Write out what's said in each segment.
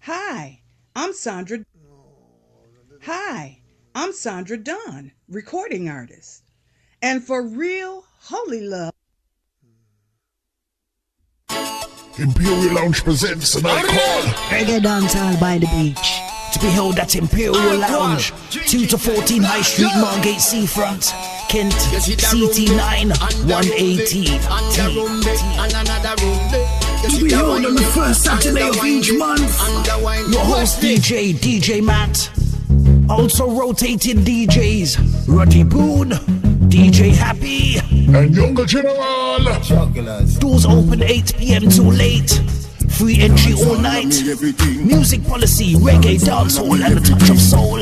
Hi, I'm Sandra. Hi, I'm Sandra Dunn, recording artist. And for real holy love. Imperial Lounge presents an icon. Reggae dancehall by the beach. To be held at Imperial Lounge, 2 to 14 High Street, Margate Seafront, Kent, CT9 118. To be held on the first Saturday of each month. Your host DJ Matt. Also rotating DJs, Ruddy Boone, DJ Happy, and Younger General. Doors open 8 p.m. till late. Free entry all night. Music policy, reggae, dancehall, and a touch of soul.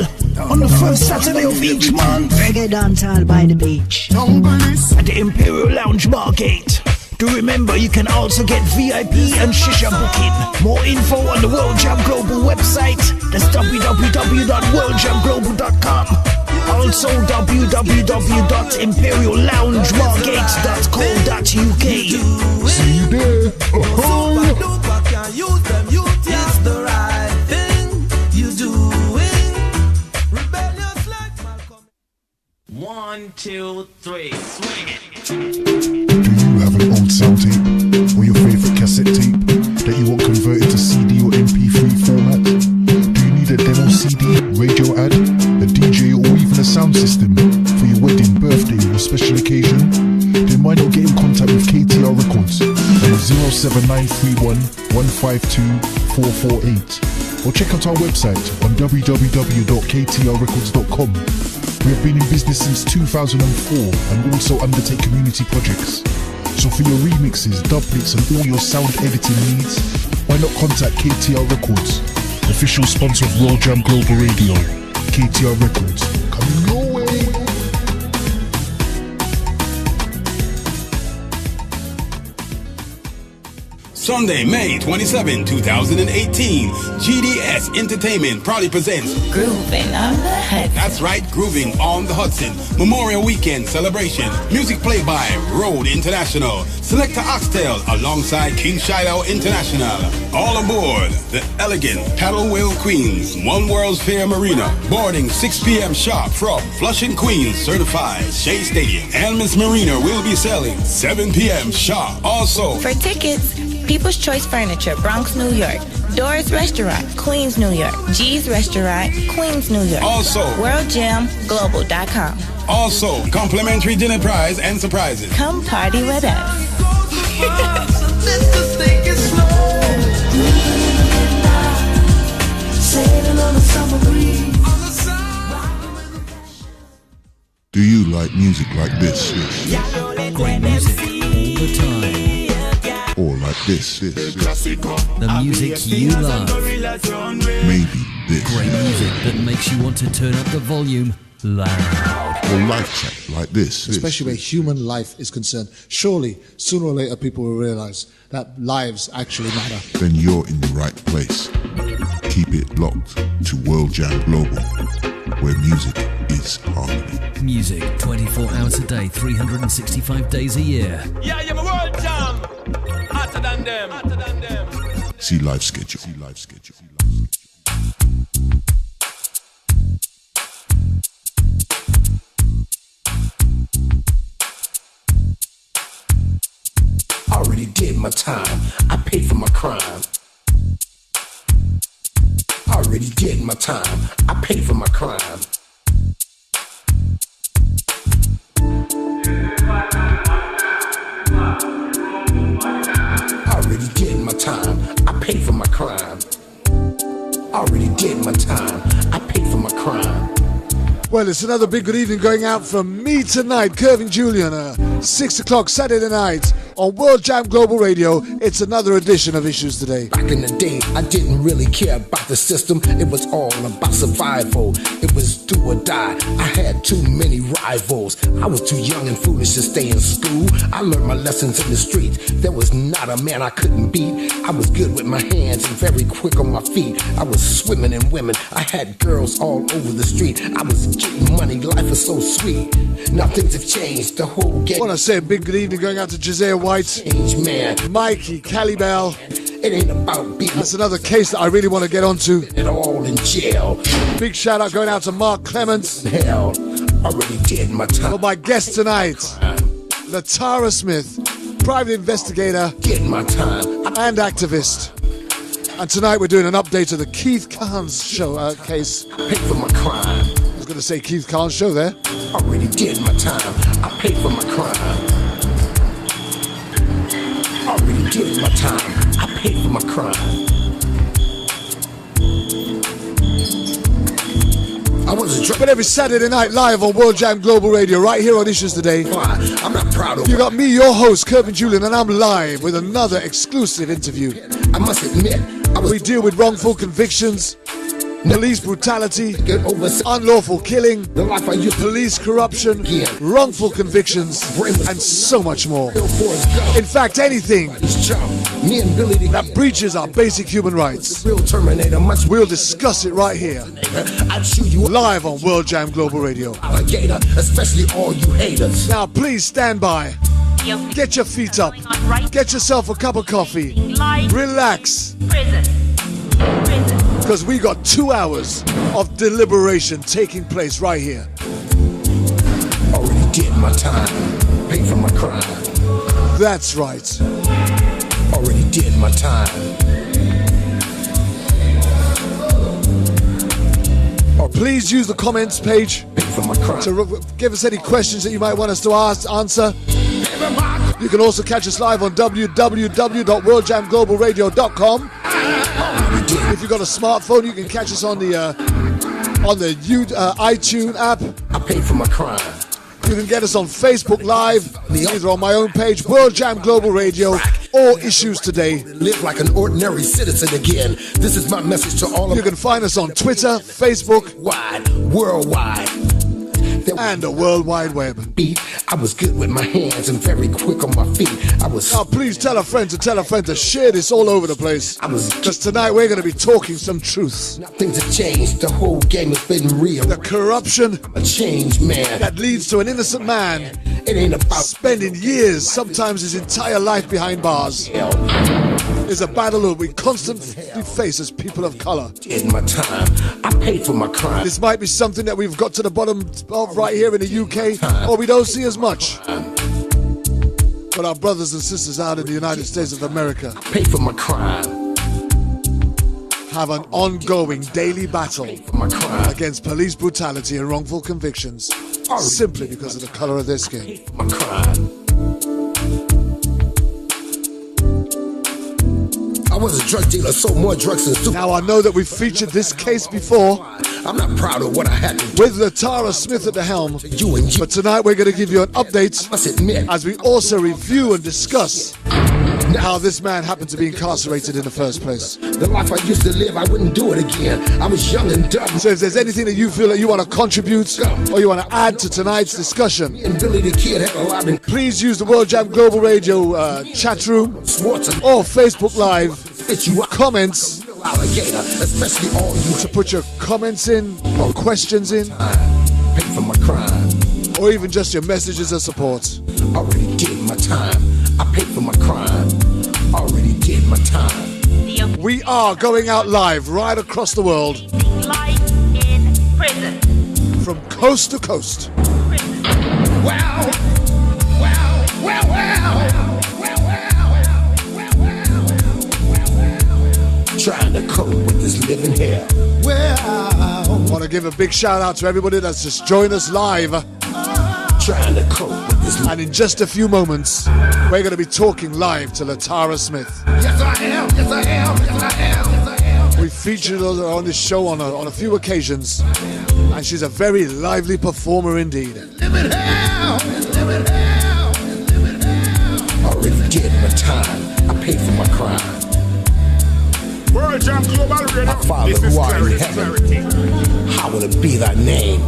On the first Saturday of each month. Reggae dancehall by the beach. At the Imperial Lounge Margate. Do remember, you can also get VIP and shisha booking. More info on the World Jam Global website. That's www.worldjamglobal.com. Also www.imperialloungemargate.co.uk. See you there. Use them, it's the right thing you doing. Rebellious like Malcolm. 1, 2, 3, swing it. Do you have an old sound tape or your favorite cassette tape that you want converted to CD or MP3 format? Do you need a demo CD, radio ad, a DJ, or even a sound system for your wedding, birthday, or special occasion? Then why not get in contact with KTR Records on 07931 152 448 or check out our website on www.ktrrecords.com. We have been in business since 2004 and also undertake community projects. So for your remixes, doublets and all your sound editing needs, why not contact KTR Records, official sponsor of World Jam Global Radio. KTR Records, coming your way. Sunday, May 27, 2018, GDS Entertainment proudly presents Grooving on the Hudson. That's right, Grooving on the Hudson. Memorial Weekend celebration. Music played by Road International. Selector Oxtail alongside King Shiloh International. All aboard the elegant Paddle Wheel Queens, One World's Fair Marina. Boarding 6 p.m. sharp from Flushing Queens certified Shea Stadium. And Miss Marina will be selling 7 p.m. sharp. Also, for tickets, People's Choice Furniture, Bronx, New York. Doris Restaurant, Queens, New York. G's Restaurant, Queens, New York. Also, WorldJamGlobal.com. Also, complimentary dinner prize and surprises. Come party with us. Do you like music like this? Great music all the time. Or like this? The music you love. Maybe this. Great music that makes you want to turn up the volume loud. Or life chat like this. Especially where human life is concerned. Surely, sooner or later, people will realize that lives actually matter. Then you're in the right place. Keep it locked to World Jam Global, where music is harmony. Music 24 hours a day, 365 days a year. Yeah, you're my World Jam. Hotter than them. See live schedule. I already did my time. I paid for my crime. I already did my time. I paid for my crime. I already did my time. I paid for my crime. I already did my time. I paid for my crime. Well, it's another big good evening going out from me tonight, Curvin Julian, 6 o'clock Saturday night on World Jam Global Radio. It's another edition of Issues Today. Back in the day, I didn't really care about the system. It was all about survival. It was do or die. I had too many rivals. I was too young and foolish to stay in school. I learned my lessons in the street. There was not a man I couldn't beat. I was good with my hands and very quick on my feet. I was swimming in women. I had girls all over the street. I was getting money. Life was so sweet. Now things have changed. The whole game. I want to say a big good evening going out to Josiah White, Change, man. Mikey, Callie Bell, It ain't about being. That's another case that I really want to get onto. It all in jail. Big shout out going out to Mark Clements. Hell, already did my time. For my guest tonight, Latara Smith, private investigator, Getting my time. and activist. And tonight we're doing an update of the Keith Carnes show case. Pay for my crime. I was going to say Keith Carnes show there. Already did my time. I paid for my crime. Already did my time. I paid for my crime. I was a drug. But every Saturday night live on World Jam Global Radio, right here on Issues Today. I'm not proud of You got me, your host, Kervin Julian, and I'm live with another exclusive interview. I must admit, we deal with wrongful convictions, police brutality, unlawful killing, police corruption, wrongful convictions, and so much more. In fact, anything that breaches our basic human rights. We'll discuss it right here, live on World Jam Global Radio. Especially all you haters. Now please stand by. Get your feet up. Get yourself a cup of coffee. Relax. Because we got 2 hours of deliberation taking place right here. Already did my time. Paid for my crime. That's right. Already did my time. Please use the comments page to give us any questions that you might want us to answer. You can also catch us live on www.worldjamglobalradio.com. If you've got a smartphone, you can catch us on the iTunes app. I paid for my crime. You can get us on Facebook Live, either on my own page, World Jam Global Radio, or Issues Today. Live like an ordinary citizen again. This is my message to all of you. Can find us on Twitter, Facebook, worldwide, and the World Wide Web. I was good with my hands and very quick on my feet. Now please tell a friend to share this all over the place. Because tonight we're going to be talking some truth. Things have changed. The whole game has been real. The corruption, a changed man, that leads to an innocent man. It ain't about spending years, sometimes his entire life behind bars. Is a battle that we constantly face as people of color. Did my time. I paid for my crime. This might be something that we've got to the bottom of right here in the UK, or we don't see as much. But our brothers and sisters out in the United States of America pay for my crime. Have an ongoing daily battle against police brutality and wrongful convictions, simply because of the color of their skin. My crime. I was a drug dealer, sold more drugs than super. Now I know that we've featured this case before. I'm not proud of what I had to do. With Latara Smith at the helm. But tonight we're going to give you an update as we also review and discuss how this man happened to be incarcerated in the first place. The life I used to live, I wouldn't do it again. I was young and dumb. So if there's anything that you feel that you want to contribute or you want to add to tonight's discussion, and Billy the Kid had a lot in. Please use the World Jam Global Radio chat room or Facebook Live comments especially all you to put your comments in or questions in. Pay for my crime. Or even just your messages of support. Already did my time. I paid for my crime. Already did my time. We are going out live right across the world. Life in prison. From coast to coast. Wow. Trying to cope with this living hell. I want to give a big shout out to everybody that's just joined us live. Trying to cope with this. And in just a few moments, we're going to be talking live to Latara Smith. Yes, I am. Yes, I am. Yes, I am. Yes, I am. We've featured her on this show on a few occasions, and she's a very lively performer indeed. Living hell. Living hell. Living hell. Already did my time. I paid for my crime. World Jam Global Radio. Our Father who art in heaven, hallowed be thy name.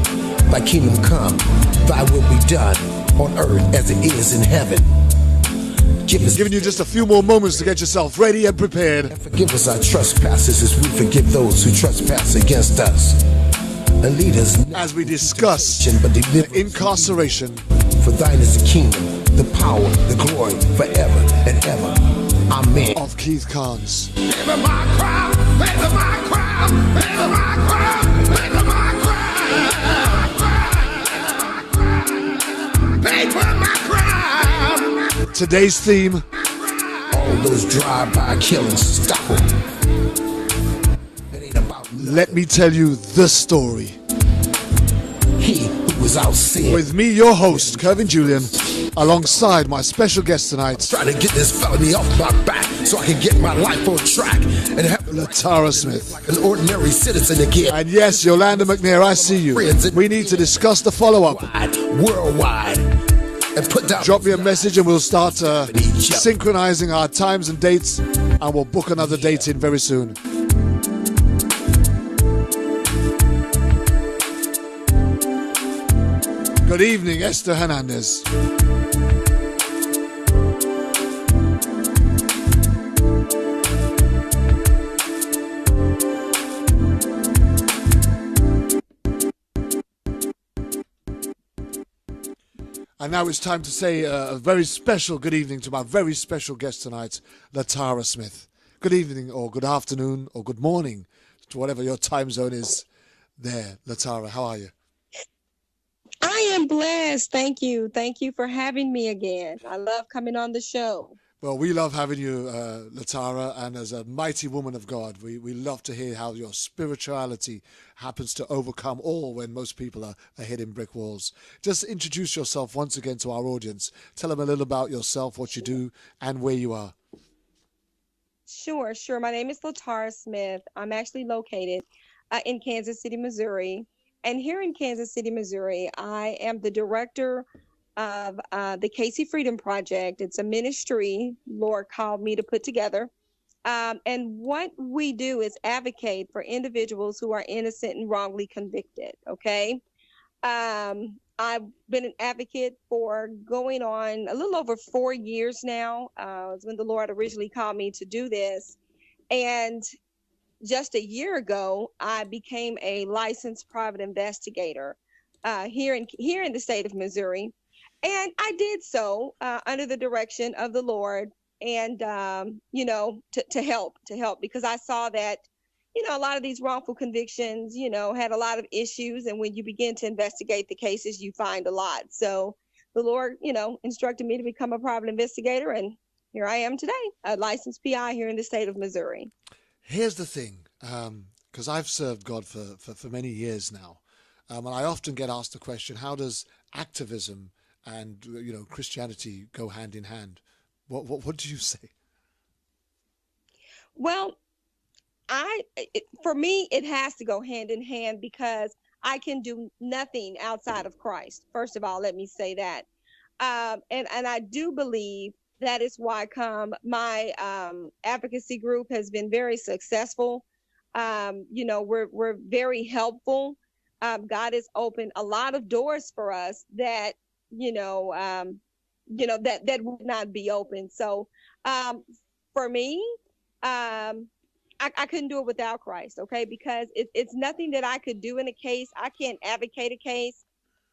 Thy kingdom come, thy will be done on earth as it is in heaven. Giving you just a few more moments to get yourself ready and prepared. And forgive us our trespasses as we forgive those who trespass against us. And lead us as we discuss the incarceration. For thine is the kingdom, the power, the glory, forever and ever. I'm in. Of Keith Carnes. Pay for my crime, pay for my crime, pay for my crime, pay for my crime, pay for my crime. Today's theme. All those drive-by killings, stop them. It ain't about nothing. Let me tell you the story. He who was out sin. With me, your host, Kevin Julian, alongside my special guest tonight, Try to get this felony off my back so I can get my life on track and have Latara Smith. like an ordinary citizen again. And yes, Yolanda McNair, I see you. We need to discuss the follow-up. Worldwide. And put down. Drop me a message and we'll start synchronizing our times and dates, and we'll book another date in very soon. Good evening, Esther Hernandez. And now it's time to say a very special good evening to my very special guest tonight, Latara Smith. Good evening, or good afternoon, or good morning, to whatever your time zone is there. Latara, how are you? I am blessed. Thank you. Thank you for having me again. I love coming on the show. Well, we love having you, Latara, and as a mighty woman of God, we love to hear how your spirituality happens to overcome all when most people are hitting brick walls. Just introduce yourself once again to our audience. Tell them a little about yourself, what you do, and where you are. Sure. My name is Latara Smith. I'm actually located in Kansas City, Missouri. And here in Kansas City, Missouri, I am the director of the Casey Freedom Project. It's a ministry Lord called me to put together. And what we do is advocate for individuals who are innocent and wrongly convicted, okay? I've been an advocate for going on a little over 4 years now. It's when the Lord originally called me to do this. And just a year ago, I became a licensed private investigator here in the state of Missouri. And I did so under the direction of the Lord and, to help because I saw that, a lot of these wrongful convictions, had a lot of issues. And when you begin to investigate the cases, you find a lot. So the Lord, instructed me to become a private investigator. And here I am today, a licensed PI here in the state of Missouri. Here's the thing, because I've served God for many years now. And I often get asked the question, how does activism and Christianity go hand in hand? What do you say? Well, for me, it has to go hand in hand because I can do nothing outside of Christ. First of all, let me say that. And I do believe that is why my advocacy group has been very successful. We're very helpful. God has opened a lot of doors for us that that would not be open. So for me, I couldn't do it without Christ, okay? Because it's nothing that I could do in a case. I can't advocate a case.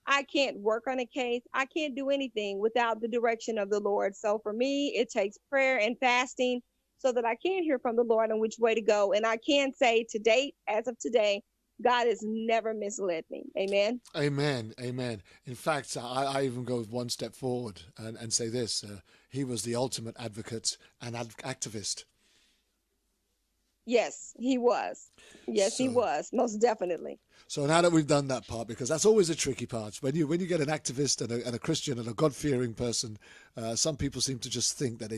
I can't work on a case. I can't do anything without the direction of the Lord. So for me, it takes prayer and fasting so that I can hear from the Lord on which way to go. And I can say to date, as of today, God has never misled me. Amen. Amen. Amen. In fact, I even go one step forward and say this. He was the ultimate advocate and activist. Yes, he was. Yes, he was. Most definitely. So now that we've done that part, because that's always a tricky part, when you get an activist and a Christian and a God-fearing person, some people seem to just think that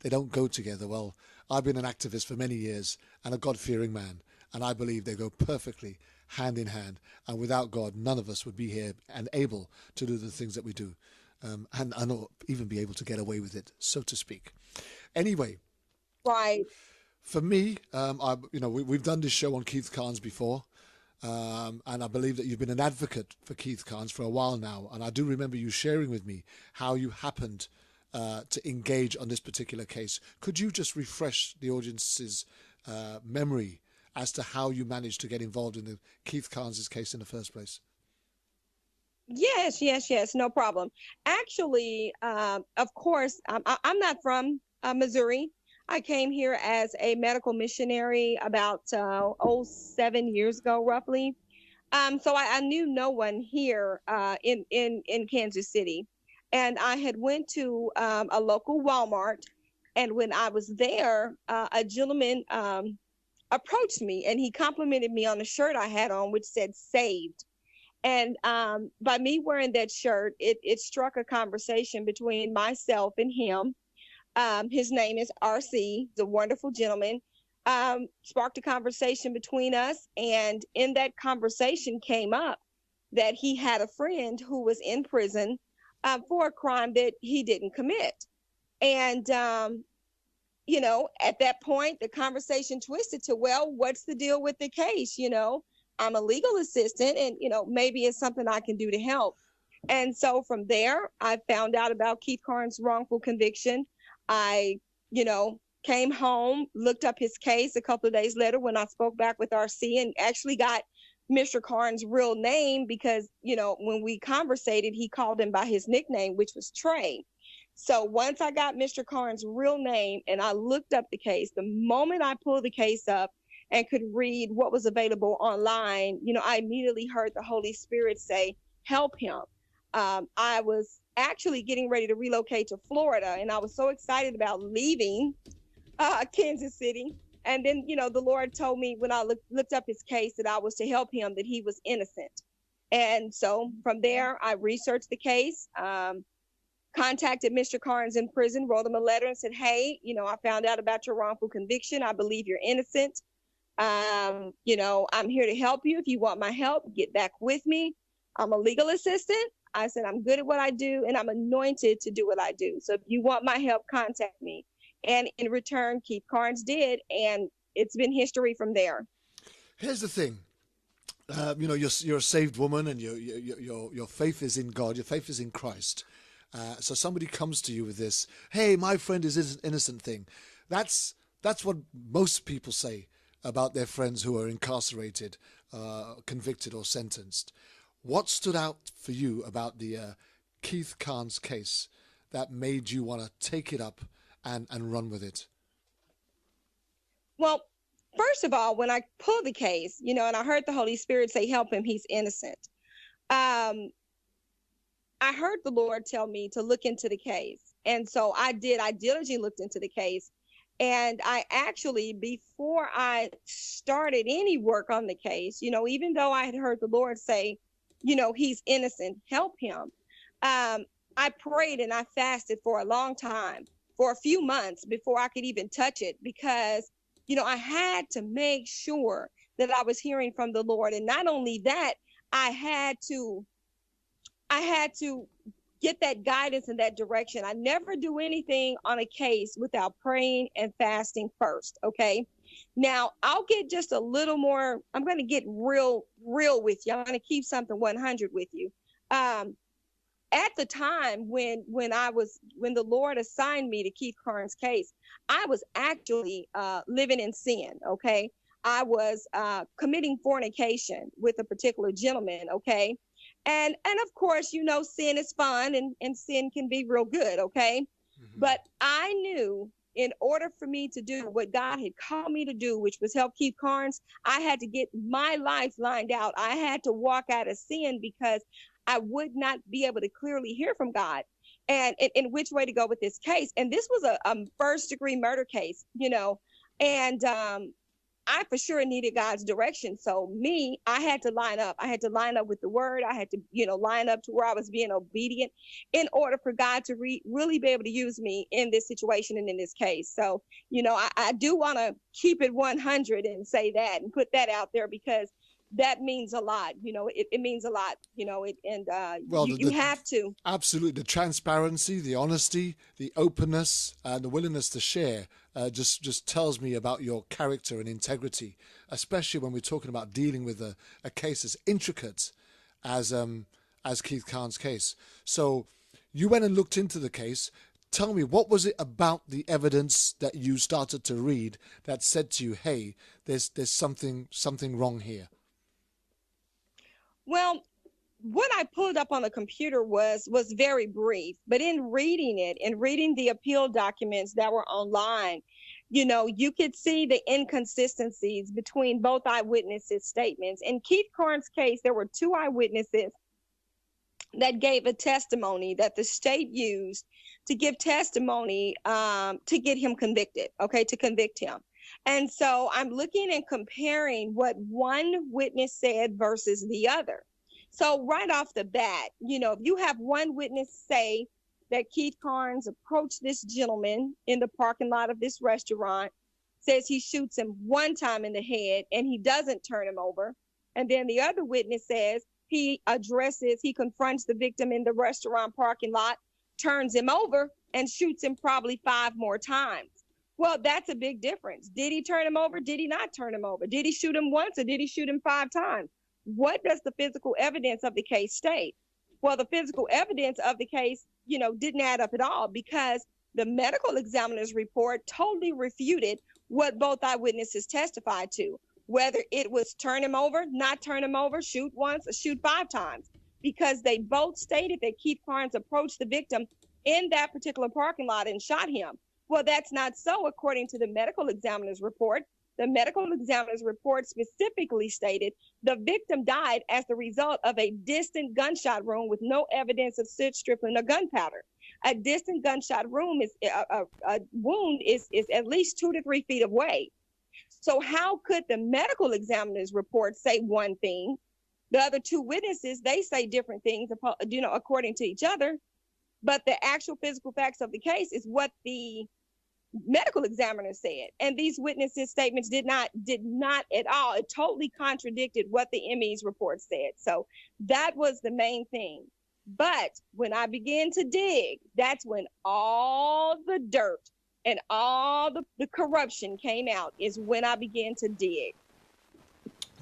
they don't go together. Well, I've been an activist for many years and a God-fearing man, and I believe they go perfectly hand in hand. And without God, none of us would be here and able to do the things that we do, and even be able to get away with it, so to speak. Anyway, right. For me, we've done this show on Keith Carnes before. And I believe that you've been an advocate for Keith Carnes for a while now. And I do remember you sharing with me how you happened to engage on this particular case. Could you just refresh the audience's memory as to how you managed to get involved in the Keith Carnes' case in the first place? Yes, no problem. Actually, of course, I'm not from Missouri. I came here as a medical missionary about 7 years ago, roughly. So I knew no one here in Kansas City, and I had went to a local Walmart, and when I was there, a gentleman approached me, and he complimented me on the shirt I had on, which said "Saved." And by me wearing that shirt, it struck a conversation between myself and him. His name is RC. He's a wonderful gentleman. Sparked a conversation between us, and in that conversation came up that he had a friend who was in prison for a crime that he didn't commit. And you know, at that point the conversation twisted to, well, what's the deal with the case? You know, I'm a legal assistant, and you know, maybe it's something I can do to help. And so from there I found out about Keith Carnes' wrongful conviction. I, you know, came home, looked up his case a couple of days later when I spoke back with RC, and actually got Mr. Carnes' real name because, you know, when we conversated, he called him by his nickname, which was Trey. So once I got Mr. Carnes' real name and I looked up the case, the moment I pulled the case up and could read what was available online, you know, I immediately heard the Holy Spirit say, help him. I was actually getting ready to relocate to Florida, and I was so excited about leaving Kansas City. And then, you know, the Lord told me when I looked up his case that I was to help him, that he was innocent. And so from there, I researched the case, contacted Mr. Carnes in prison, wrote him a letter and said, hey, you know, I found out about your wrongful conviction. I believe you're innocent. You know, I'm here to help you. If you want my help, get back with me. I'm a legal assistant. I said, I'm good at what I do, and I'm anointed to do what I do. So if you want my help, contact me. And in return, Keith Carnes did, and it's been history from there. Here's the thing. You know, you're a saved woman, and your faith is in God. Your faith is in Christ. So somebody comes to you with this, hey, my friend is innocent thing. That's what most people say about their friends who are incarcerated, convicted or sentenced. What stood out for you about the Keith Carnes case that made you want to take it up and run with it? Well, first of all, when I pulled the case, you know, and I heard the Holy Spirit say, help him, he's innocent. I heard the Lord tell me to look into the case. And so I did. I diligently looked into the case. And I actually, before I started any work on the case, you know, even though I had heard the Lord say, you know, he's innocent, help him. I prayed and I fasted for a long time, for a few months before I could even touch it, because, you know, I had to make sure that I was hearing from the Lord. And not only that, I had to get that guidance in that direction. I never do anything on a case without praying and fasting first. Okay. Now I'll get just a little more. I'm going to get real with you. I'm going to keep something 100 with you. At the time when the Lord assigned me to Keith Carnes' case, I was actually living in sin. Okay. I was committing fornication with a particular gentleman. Okay. And of course, you know, sin is fun and sin can be real good. Okay. Mm-hmm. But I knew in order for me to do what God had called me to do, which was help Keith Carnes, I had to get my life lined out. I had to walk out of sin because I would not be able to clearly hear from God and in which way to go with this case. And this was a first-degree murder case, you know, and I for sure needed God's direction. So I had to line up. I had to line up with the word. I had to, you know, line up to where I was being obedient in order for God to really be able to use me in this situation and in this case. So, you know, I do want to keep it 100 and say that and put that out there because that means a lot. You know, it means a lot, you know, you have to. Absolutely. The transparency, the honesty, the openness, and the willingness to share just tells me about your character and integrity, especially when we're talking about dealing with a case as intricate as Keith Carnes' case. So you went and looked into the case. Tell me, what was it about the evidence that you started to read that said to you, hey, there's something wrong here? Well, what I pulled up on the computer was very brief, but in reading it and reading the appeal documents that were online, You could see the inconsistencies between both eyewitnesses' statements. In Keith Carnes' case, there were two eyewitnesses that gave a testimony that the state used to give testimony to get him convicted, to convict him. And so I'm looking and comparing what one witness said versus the other. So right off the bat, if you have one witness say that Keith Carnes approached this gentleman in the parking lot of this restaurant, says he shoots him one time in the head and he doesn't turn him over. And then the other witness says he confronts the victim in the restaurant parking lot, turns him over, and shoots him probably 5 more times. Well, that's a big difference. Did he turn him over? Did he not turn him over? Did he shoot him once or did he shoot him 5 times? What does the physical evidence of the case state? Well, the physical evidence of the case, didn't add up at all, because the medical examiner's report totally refuted what both eyewitnesses testified to, whether it was turn him over, not turn him over, shoot once, or shoot 5 times, because they both stated that Keith Carnes approached the victim in that particular parking lot and shot him. Well, that's not so, according to the medical examiner's report. The medical examiner's report specifically stated the victim died as the result of a distant gunshot wound with no evidence of soot, stripling, or gunpowder. A distant gunshot wound is at least 2 to 3 feet away. So how could the medical examiner's report say one thing? The other 2 witnesses, they say different things, according to each other. But the actual physical facts of the case is what the medical examiner said. And these witnesses' statements did not at all. It totally contradicted what the ME's report said. So that was the main thing. But when I began to dig, that's when all the dirt and all the corruption came out, is when I began to dig.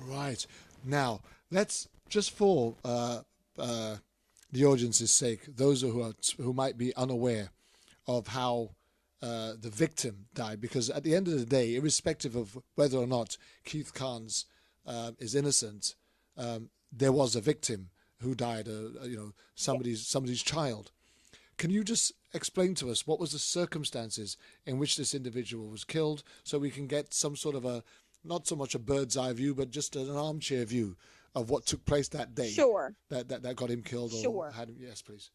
Right. Now, let's just for the audience's sake, those who might be unaware of how the victim died, because at the end of the day, irrespective of whether or not Keith Carnes is innocent, there was a victim who died, somebody's child. Can you just explain to us what was the circumstances in which this individual was killed, so we can get some sort of not so much a bird's eye view, but just an armchair view of what took place that day? Sure. That got him killed. Sure. Yes, please.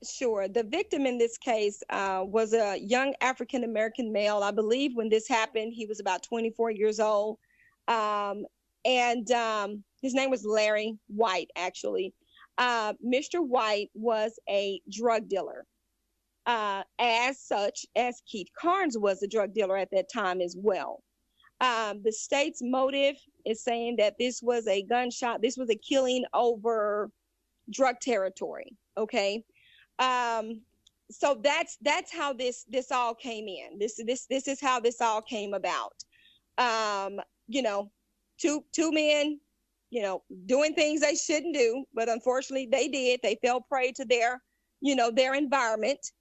Sure. The victim in this case was a young African-American male. I believe when this happened, he was about 24 years old. And his name was Larry White, actually. Mr. White was a drug dealer, as such as Keith Carnes was a drug dealer at that time as well. The state's motive is saying that this was a gunshot. This was a killing over drug territory. Okay. So that's how this all came in. This is how this all came about. Two men, doing things they shouldn't do, but unfortunately they did. They fell prey to their environment.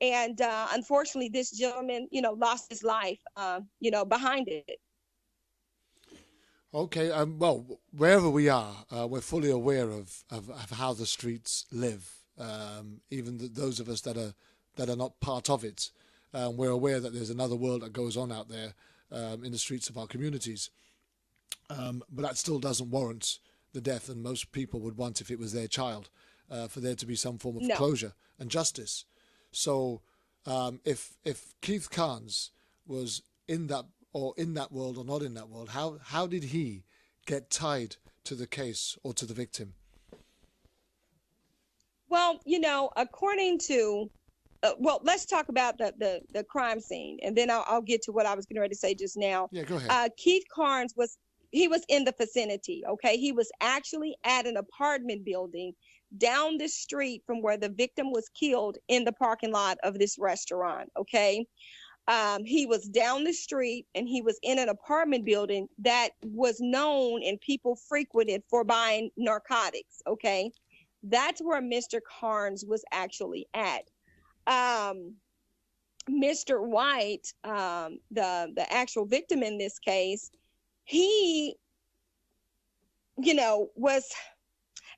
And unfortunately, this gentleman, lost his life, behind it. Okay. Well, wherever we are, we're fully aware of how the streets live. Even those of us that are not part of it, we're aware that there's another world that goes on out there in the streets of our communities. But that still doesn't warrant the death, and most people would want, if it was their child, for there to be some form of closure and justice. So if Keith Carnes was in that world or not in that world, how did he get tied to the case or to the victim? Well, according to, let's talk about the crime scene, and then I'll get to what I was getting ready to say just now. Yeah, go ahead. Keith Carnes was in the vicinity. Okay, he was actually at an apartment building down the street from where the victim was killed, in the parking lot of this restaurant. Okay, he was down the street, and he was in an apartment building that was known and people frequented for buying narcotics. Okay. That's where Mr. Carnes was actually at. Mr. White, the actual victim in this case, he, was,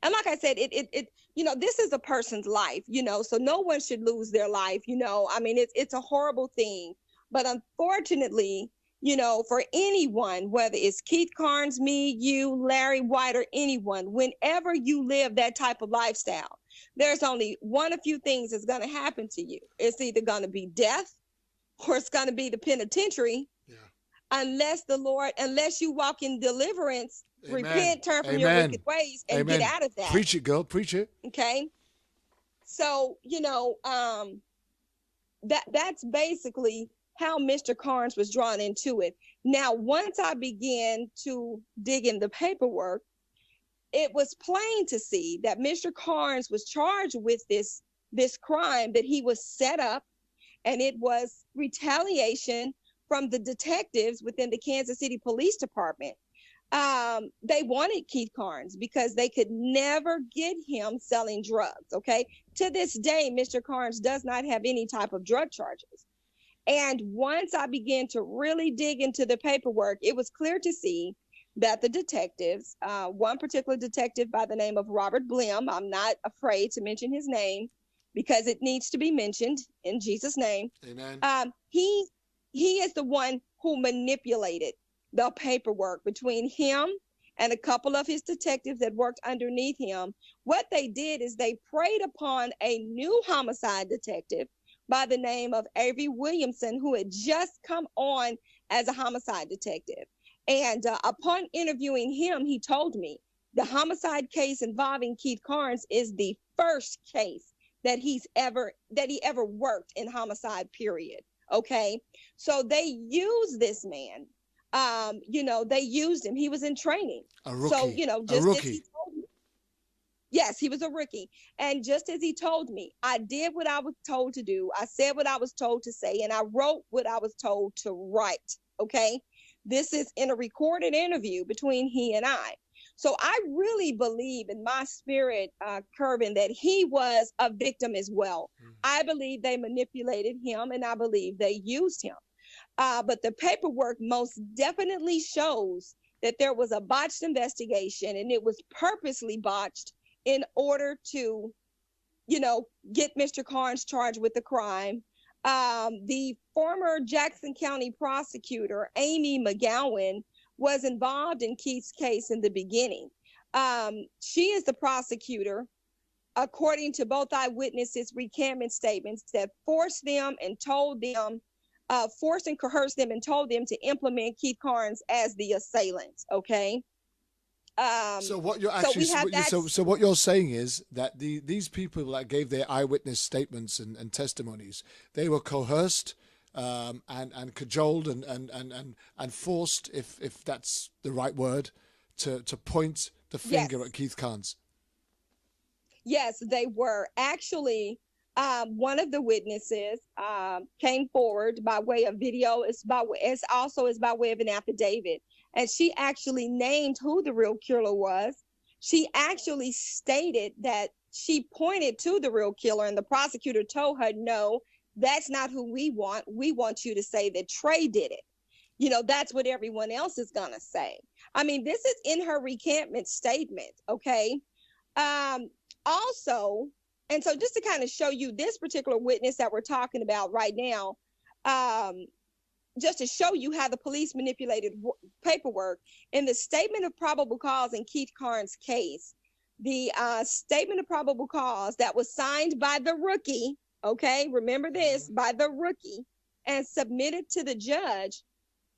and like I said, this is a person's life, so no one should lose their life. I mean, it's a horrible thing But unfortunately, you know, for anyone, whether it's Keith Carnes, me, you, Larry White, or anyone, whenever you live that type of lifestyle, there's only one of few things that's going to happen to you. It's either going to be death or it's going to be the penitentiary. Yeah. Unless you walk in deliverance, Amen. Repent, turn from your wicked ways, and Amen. get out of that. Preach it, girl. Preach it. Okay. So, you know, that's basically how Mr. Carnes was drawn into it. Now, once I began to dig in the paperwork, it was plain to see that Mr. Carnes was charged with this crime that he was set up, and it was retaliation from the detectives within the Kansas City Police Department. They wanted Keith Carnes because they could never get him selling drugs, okay? To this day, Mr. Carnes does not have any type of drug charges. And once I began to really dig into the paperwork, it was clear to see that the detectives, one particular detective by the name of Robert Blim, I'm not afraid to mention his name because it needs to be mentioned in Jesus' name. Amen. He is the one who manipulated the paperwork between him and a couple of his detectives that worked underneath him. What they did is they preyed upon a new homicide detective by the name of Avery Williamson, who had just come on as a homicide detective. And upon interviewing him, he told me the homicide case involving Keith Carnes is the first case that he ever worked in homicide, period. Okay. So they used this man. You know, they used him. He was in training. A rookie. So, you know, just as he told me. Yes, he was a rookie. And just as he told me, I did what I was told to do. I said what I was told to say, and I wrote what I was told to write. Okay. This is in a recorded interview between he and I. So I really believe in my spirit, Kervin, that he was a victim as well. I believe they manipulated him, and I believe they used him. But the paperwork most definitely shows that there was a botched investigation, and it was purposely botched in order to, you know, get Mr. Carnes charged with the crime. The former Jackson County prosecutor, Amy McGowan, was involved in Keith's case in the beginning. She is the prosecutor, according to both eyewitnesses' recantment statements, that forced them and told them, forced and coerced them and told them to implement Keith Carnes as the assailant. Okay. So what you're actually, so what you're saying is that these people that gave their eyewitness statements and testimonies, they were coerced and cajoled and forced, if that's the right word, to point the finger at Keith Carnes. Yes, they were. Actually, one of the witnesses came forward by way of video. It's also by way of an affidavit. And she actually named who the real killer was. She actually stated that she pointed to the real killer, and the prosecutor told her, no, that's not who we want. We want you to say that Trey did it. You know, that's what everyone else is going to say. I mean, this is in her recantment statement, okay? Also, and so just to kind of show you this particular witness that we're talking about right now, just to show you how the police manipulated paperwork, in the statement of probable cause in Keith Carnes' case, the statement of probable cause that was signed by the rookie, okay, remember this, by the rookie, and submitted to the judge,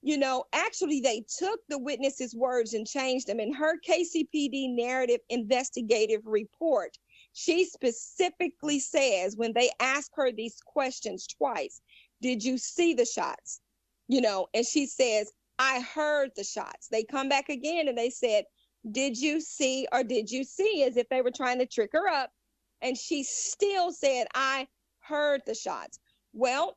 you know, actually they took the witness's words and changed them. In her KCPD narrative investigative report, she specifically says, when they ask her these questions twice, did you see the shots? You know, and she says, I heard the shots. They come back again and they said, did you see, or did you see, as if they were trying to trick her up. And she still said, I heard the shots. Well,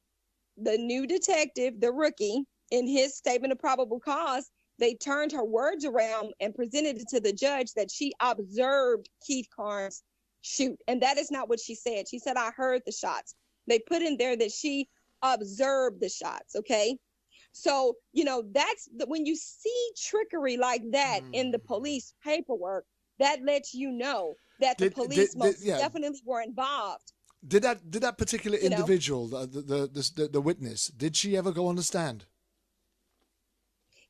the new detective, the rookie, in his statement of probable cause, they turned her words around and presented it to the judge that she observed Keith Carnes shoot. And that is not what she said. She said, I heard the shots. They put in there that she observed the shots. Okay. So, you know, that's when you see trickery like that in the police paperwork, that lets you know that the police most definitely were involved. Did that particular individual, the witness, did she ever go on the stand?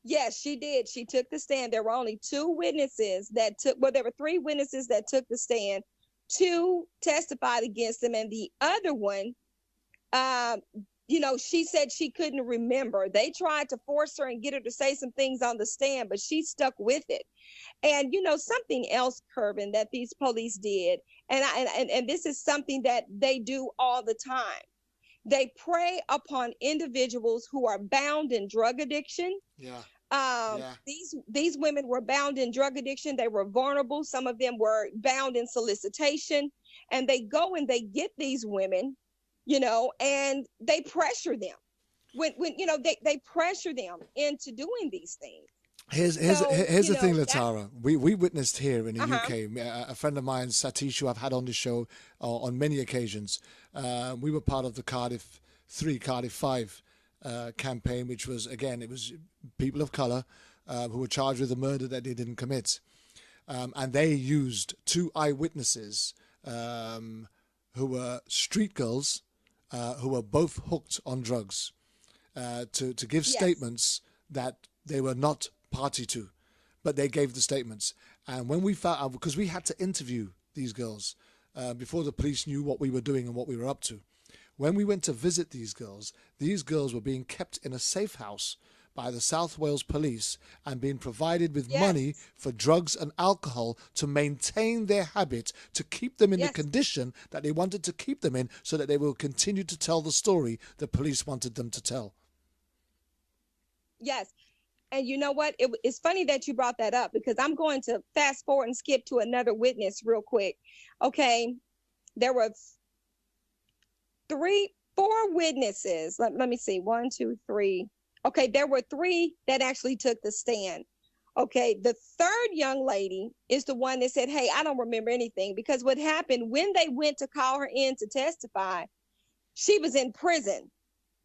Yes, she did. She took the stand. There were only there were 3 witnesses that took the stand. 2 testified against them, and the other one, she said she couldn't remember. They tried to force her and get her to say some things on the stand, but she stuck with it. And something else, Kervin, that these police did, and this is something that they do all the time. They prey upon individuals who are bound in drug addiction. These women were bound in drug addiction. They were vulnerable. Some of them were bound in solicitation, and they go and they get these women, and they pressure them. When they pressure them into doing these things. Here's the thing, Latara. We witnessed here in the UK, a friend of mine, Satish, who I've had on the show on many occasions. We were part of the Cardiff 5 campaign, which was, again, it was people of colour who were charged with a murder that they didn't commit. And they used 2 eyewitnesses who were street girls who were both hooked on drugs to give statements that they were not party to, but they gave the statements. And when we found out, because we had to interview these girls before the police knew what we were doing and what we were up to. When we went to visit these girls were being kept in a safe house by the South Wales Police and being provided with money for drugs and alcohol to maintain their habit, to keep them in the condition that they wanted to keep them in, so that they will continue to tell the story the police wanted them to tell. Yes. And you know what? It's funny that you brought that up, because I'm going to fast forward and skip to another witness real quick. Okay. There were 4 witnesses. Let me see. 1, 2, 3. Okay. There were 3 that actually took the stand. Okay. The 3rd young lady is the one that said, hey, I don't remember anything, because what happened when they went to call her in to testify, she was in prison.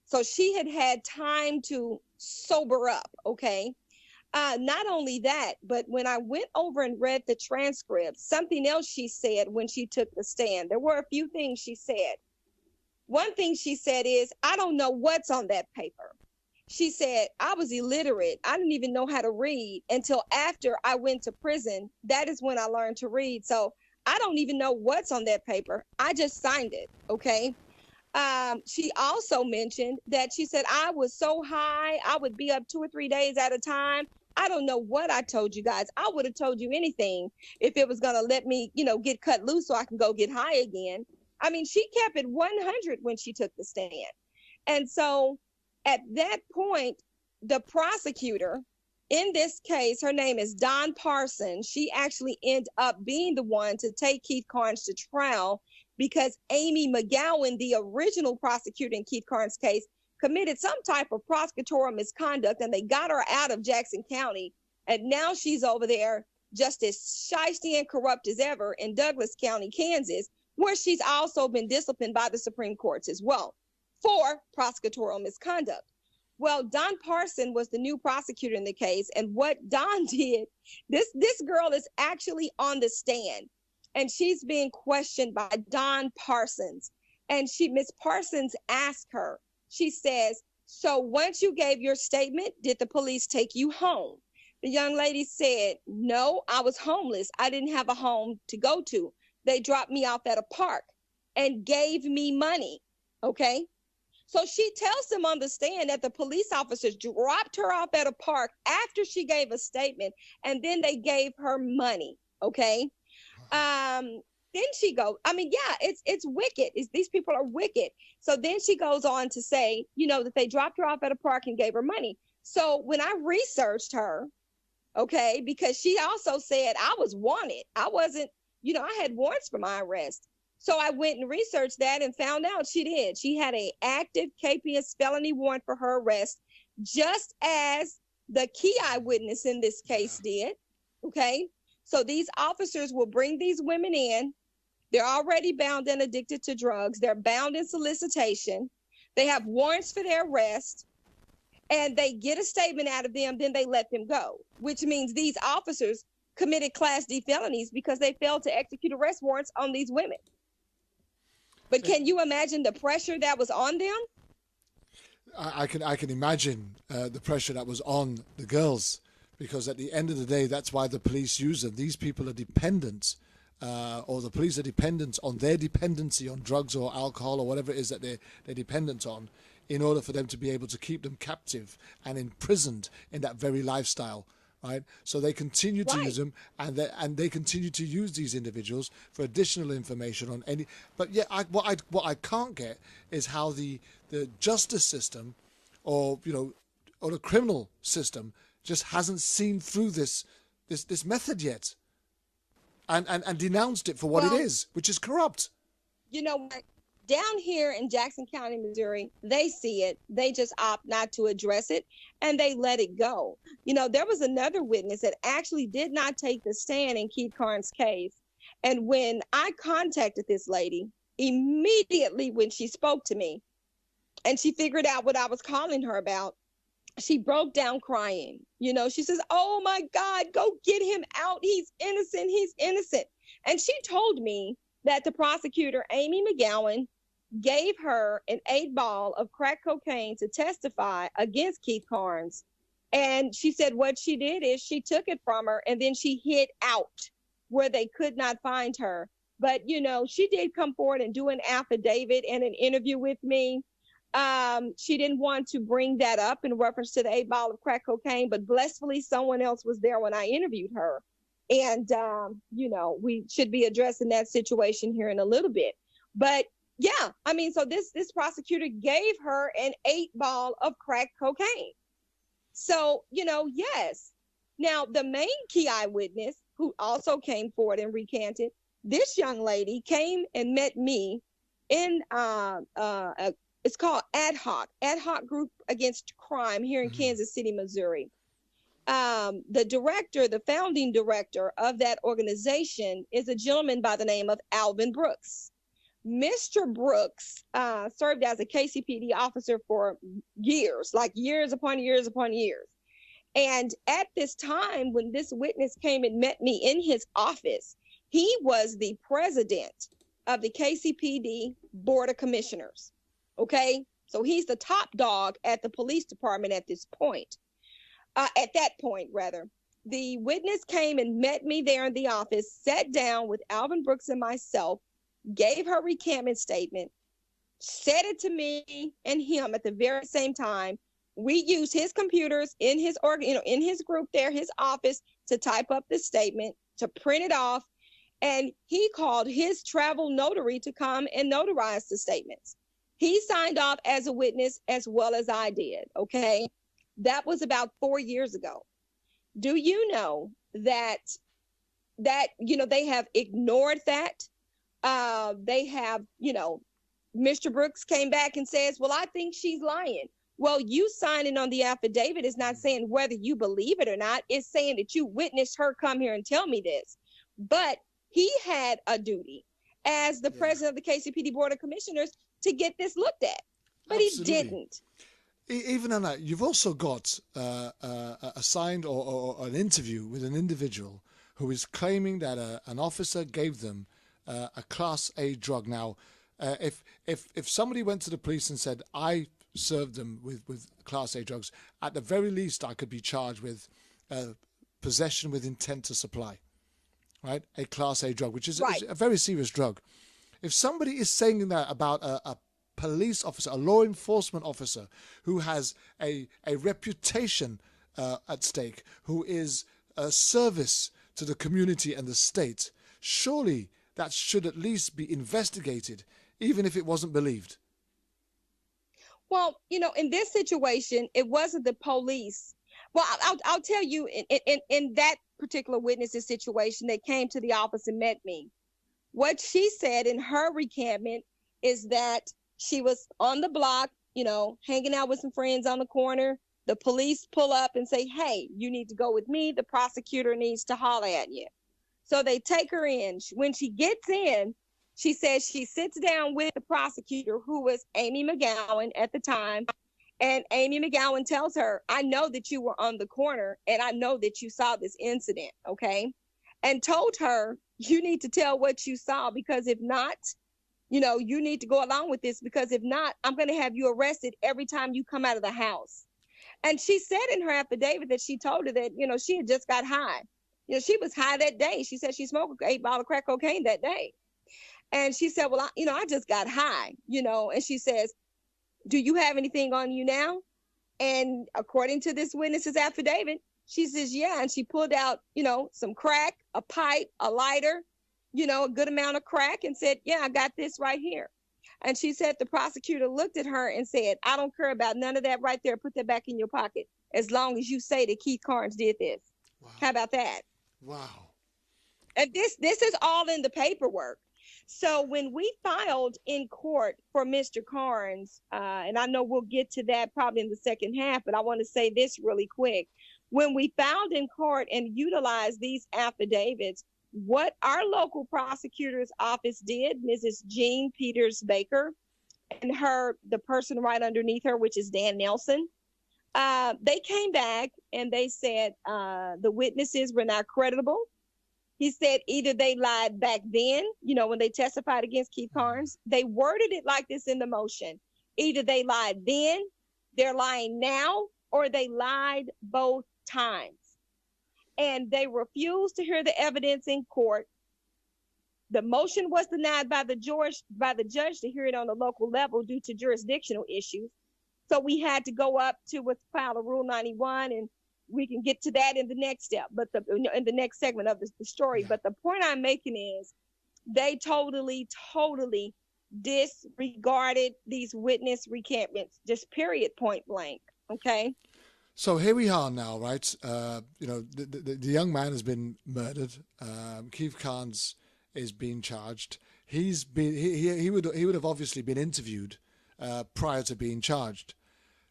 So she had time to sober up. Okay. Not only that, but when I went over and read the transcript, something else she said when she took the stand, there were a few things she said. One thing she said is, I don't know what's on that paper. She said, I was illiterate. I didn't even know how to read until after I went to prison. That is when I learned to read. So I don't even know what's on that paper. I just signed it. Okay. She also mentioned that she said, I was so high, I would be up 2 or 3 days at a time. I don't know what I told you guys. I would have told you anything if it was going to let me, get cut loose so I can go get high again. I mean, she kept it 100 when she took the stand. And so at that point, the prosecutor in this case, her name is Dawn Parsons. She actually ended up being the one to take Keith Carnes to trial, because Amy McGowan, the original prosecutor in Keith Carnes' case, committed some type of prosecutorial misconduct, and they got her out of Jackson County. And now she's over there just as shiesty and corrupt as ever in Douglas County, Kansas, where she's also been disciplined by the Supreme Courts as well for prosecutorial misconduct. Well, Dawn Parsons was the new prosecutor in the case. And what Dawn did, this girl is actually on the stand, and she's being questioned by Dawn Parsons. And Miss Parsons asked her, she says, so once you gave your statement, did the police take you home? The young lady said, no, I was homeless. I didn't have a home to go to. They dropped me off at a park and gave me money. Okay. So she tells them on the stand that the police officers dropped her off at a park after she gave a statement, and then they gave her money. Okay. Then she goes, I mean, yeah, it's wicked. These people are wicked. So then she goes on to say, that they dropped her off at a park and gave her money. So when I researched her, okay, because she also said I was wanted. I wasn't, I had warrants for my arrest. So I went and researched that and found out she did. She had an active KPS felony warrant for her arrest, just as the key eyewitness in this case did. Okay. So these officers will bring these women in. They're already bound and addicted to drugs. They're bound in solicitation. They have warrants for their arrest, and they get a statement out of them. Then they let them go, which means these officers committed Class D felonies because they failed to execute arrest warrants on these women. But can you imagine the pressure that was on them? I can imagine the pressure that was on the girls, because at the end of the day, that's why the police use them. These people are dependent, or the police are dependent on their dependency on drugs or alcohol or whatever it is that they're dependent on, in order for them to be able to keep them captive and imprisoned in that very lifestyle. Right, so they continue to use them, and they continue to use these individuals for additional information on any. But yeah, what I can't get is how the justice system, or or the criminal system, just hasn't seen through this method yet, and denounced it for what it is, which is corrupt. You know what? Down here in Jackson County, Missouri, they see it. They just opt not to address it, and they let it go. There was another witness that actually did not take the stand in Keith Carnes' case. And when I contacted this lady, immediately when she spoke to me and she figured out what I was calling her about, she broke down crying. She says, "Oh my God, go get him out. He's innocent. He's innocent." And she told me that the prosecutor, Amy McGowan, gave her an 8-ball of crack cocaine to testify against Keith Carnes. And she said what she did is she took it from her and then she hid out where they could not find her. But, she did come forward and do an affidavit and an interview with me. She didn't want to bring that up in reference to the 8-ball of crack cocaine, but blissfully someone else was there when I interviewed her. And, we should be addressing that situation here in a little bit. But yeah, so this prosecutor gave her an 8-ball of crack cocaine. So, yes. Now, the main key eyewitness, who also came forward and recanted, this young lady came and met me in it's called Ad Hoc Group Against Crime here in Kansas City, Missouri. The founding director of that organization is a gentleman by the name of Alvin Brooks. Mr. Brooks served as a KCPD officer for years, like years upon years upon years. And at this time, when this witness came and met me in his office, he was the president of the KCPD Board of Commissioners. Okay, so he's the top dog at the police department at this point. At that point, rather. The witness came and met me there in the office, sat down with Alvin Brooks and myself, gave her recantment statement, said it to me and him at the very same time. We used his computers in his in his group there, his office, to type up the statement, to print it off, and he called his travel notary to come and notarize the statements. He signed off as a witness as well as I did, okay? That was about 4 years ago. Do you know that they have ignored that? They have, Mr. Brooks came back and says, well, I think she's lying. Well, you signing on the affidavit is not saying whether you believe it or not. It's saying that you witnessed her come here and tell me this. But he had a duty as the president of the KCPD Board of Commissioners to get this looked at. But Absolutely. He didn't. Even on that, you've also got a signed or an interview with an individual who is claiming that an officer gave them a Class A drug. Now, if somebody went to the police and said, I served them with Class A drugs, at the very least I could be charged with possession with intent to supply, right? A Class A drug, which is a very serious drug. If somebody is saying that about a police officer, a law enforcement officer who has a reputation at stake, who is a service to the community and the state, surely that should at least be investigated, even if it wasn't believed. Well, in this situation, it wasn't the police. Well, I'll tell you, in that particular witness's situation, they came to the office and met me. What she said in her recantment is that she was on the block, hanging out with some friends on the corner. The police pull up and say, hey, you need to go with me. The prosecutor needs to holler at you. So they take her in. When she gets in, she says she sits down with the prosecutor, who was Amy McGowan at the time. And Amy McGowan tells her, I know that you were on the corner and I know that you saw this incident, okay? And told her, you need to tell what you saw, because if not, you need to go along with this, because if not, I'm going to have you arrested every time you come out of the house. And she said in her affidavit that she told her that, she had just got high. She was high that day. She said she smoked 8 ball of crack cocaine that day. And she said, well, I just got high, and she says, do you have anything on you now? And according to this witness's affidavit, she says, yeah. And she pulled out, some crack, a pipe, a lighter, a good amount of crack, and said, yeah, I got this right here. And she said the prosecutor looked at her and said, I don't care about none of that right there. Put that back in your pocket, as long as you say that Keith Carnes did this. Wow. How about that? Wow. And this is all in the paperwork. So when we filed in court for Mr. Carnes, and I know we'll get to that probably in the second half, but I want to say this really quick. When we filed in court and utilized these affidavits, what our local prosecutor's office did, Mrs. Jean Peters Baker, and the person right underneath her, which is Dan Nelson, they came back and they said the witnesses were not credible. He said either they lied back then, when they testified against Keith Carnes. They worded it like this in the motion. Either they lied then, they're lying now, or they lied both times. And they refused to hear the evidence in court. The motion was denied by the judge to hear it on the local level due to jurisdictional issues. So we had to go up to what's filed a Rule 91, and we can get to that in the next step, but in the next segment of the story. But the point I'm making is they totally disregarded these witness recantments, just period, point blank. Okay. So here we are now, right? The young man has been murdered. Keith Carnes is being charged. He would have obviously been interviewed prior to being charged.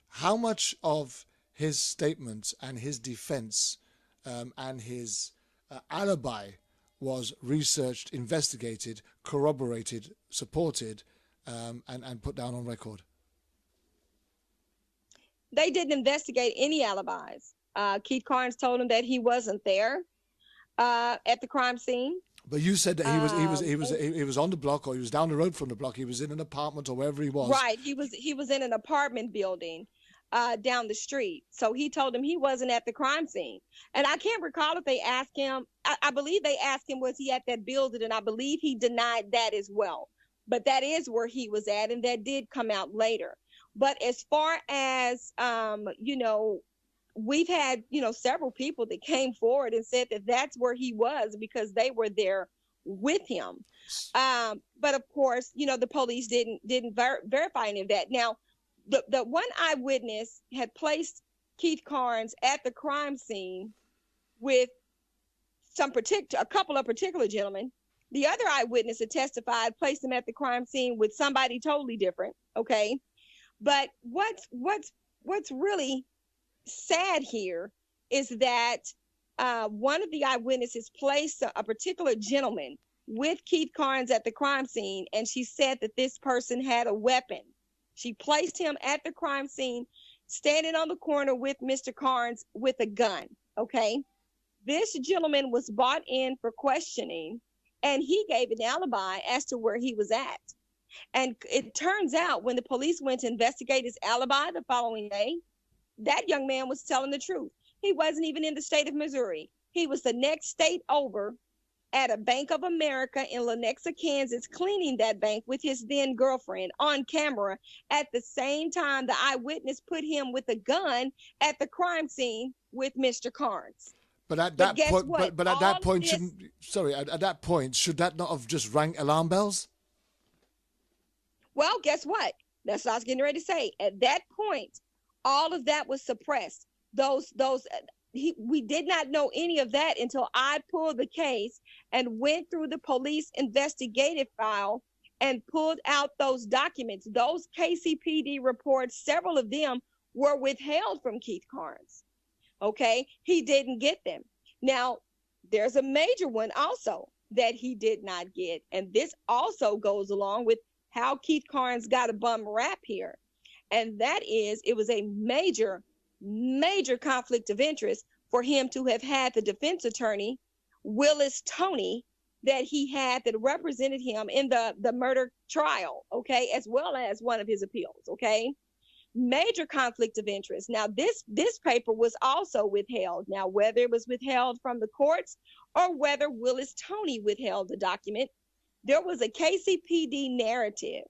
How much of his statements and his defense and his alibi was researched, investigated, corroborated, supported, and put down on record? They didn't investigate any alibis. Keith Carnes told him that he wasn't there at the crime scene. But you said that he was on the block, or he was down the road from the block. He was in an apartment or wherever he was. Right. He was in an apartment building down the street. So he told him he wasn't at the crime scene. And I can't recall if they asked him. I believe they asked him, was he at that building? And I believe he denied that as well. But that is where he was at, and that did come out later. But as far as, we've had, several people that came forward and said that that's where he was because they were there with him. But of course, the police didn't verify any of that. Now, the one eyewitness had placed Keith Carnes at the crime scene with a couple of particular gentlemen. The other eyewitness that testified placed him at the crime scene with somebody totally different. Okay. But what's really sad here is that one of the eyewitnesses placed a particular gentleman with Keith Carnes at the crime scene, and she said that this person had a weapon. She placed him at the crime scene, standing on the corner with Mr. Carnes with a gun. Okay. This gentleman was brought in for questioning, and he gave an alibi as to where he was at. And it turns out when the police went to investigate his alibi the following day, that young man was telling the truth. He wasn't even in the state of Missouri. He was the next state over at a Bank of America in Lenexa, Kansas, cleaning that bank with his then girlfriend on camera. At the same time, the eyewitness put him with a gun at the crime scene with Mr. Carnes. But at that point, should that not have just rang alarm bells? Well, guess what? That's what I was getting ready to say. At that point, all of that was suppressed. We did not know any of that until I pulled the case and went through the police investigative file and pulled out those documents. Those KCPD reports, several of them were withheld from Keith Carnes. Okay, he didn't get them. Now, there's a major one also that he did not get, and this also goes along with how Keith Carnes got a bum rap here. And that is, it was a major conflict of interest for him to have had the defense attorney, Willis Tony, that he had that represented him in the murder trial, okay, as well as one of his appeals, okay? Major conflict of interest. Now, this paper was also withheld. Now, whether it was withheld from the courts or whether Willis Toney withheld the document, there was a KCPD narrative,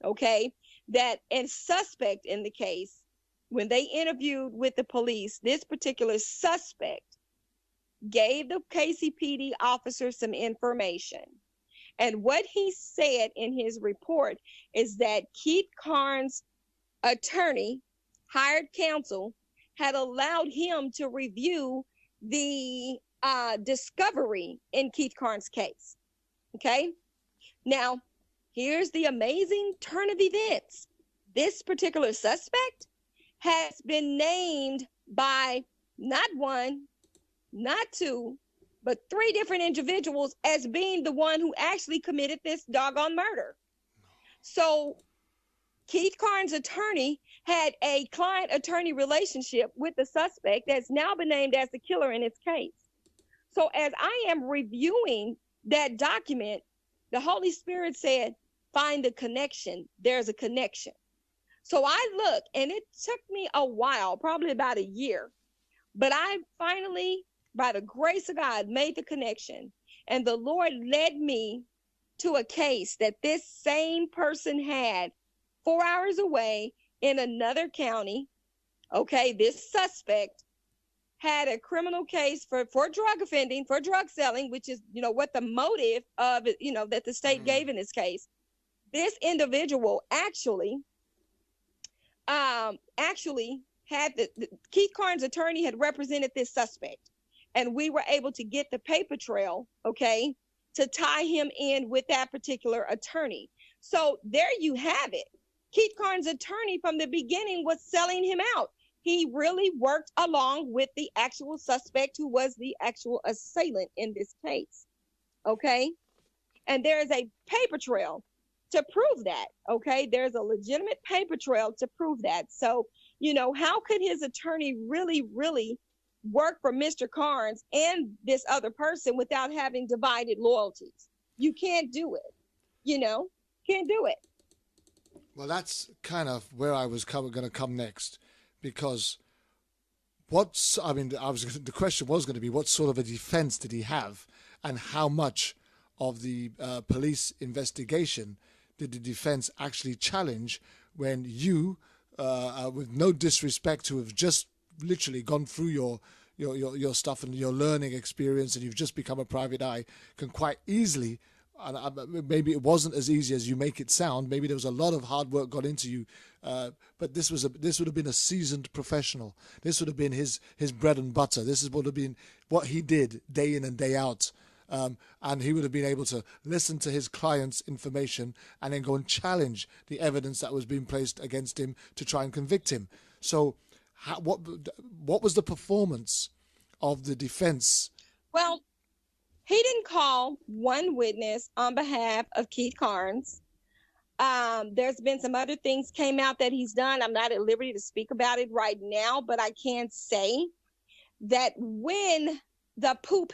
okay, that a suspect in the case, when they interviewed with the police, this particular suspect gave the KCPD officer some information. And what he said in his report is that Keith Carnes' attorney, hired counsel, had allowed him to review the discovery in Keith Carnes' case. Okay? Now, here's the amazing turn of events. This particular suspect has been named by not one, not two, but 3 different individuals as being the one who actually committed this doggone murder. So Keith Carnes' attorney had a client-attorney relationship with the suspect that's now been named as the killer in his case. So as I am reviewing that document, the Holy Spirit said, find the connection. There's a connection. So I look, and it took me a while, probably about a year, but I finally, by the grace of God, made the connection. And the Lord led me to a case that this same person had 4 hours away in another county. Okay, this suspect had a criminal case for drug offending, for drug selling, which is, what the motive of it, that the state gave in this case. This individual actually had Keith Carnes' attorney had represented this suspect, and we were able to get the paper trail, okay, to tie him in with that particular attorney. So there you have it. Keith Carnes' attorney from the beginning was selling him out. He really worked along with the actual suspect who was the actual assailant in this case. Okay? And there is a paper trail to prove that. Okay? There's a legitimate paper trail to prove that. So, how could his attorney really work for Mr. Carnes and this other person without having divided loyalties? You can't do it. Can't do it. Well, that's kind of where I was going to come next, because the question was going to be, what sort of a defense did he have, and how much of the police investigation did the defense actually challenge when you, with no disrespect, to have just literally gone through your stuff and your learning experience, and you've just become a private eye, can quite easily. And maybe it wasn't as easy as you make it sound. Maybe there was a lot of hard work got into you, but this would have been a seasoned professional. This would have been his bread and butter. Would have been what he did day in and day out, and he would have been able to listen to his client's information and then go and challenge the evidence that was being placed against him to try and convict him. So, what was the performance of the defense? Well, he didn't call one witness on behalf of Keith Carnes. There's been some other things came out that he's done. I'm not at liberty to speak about it right now, but I can say that when the poop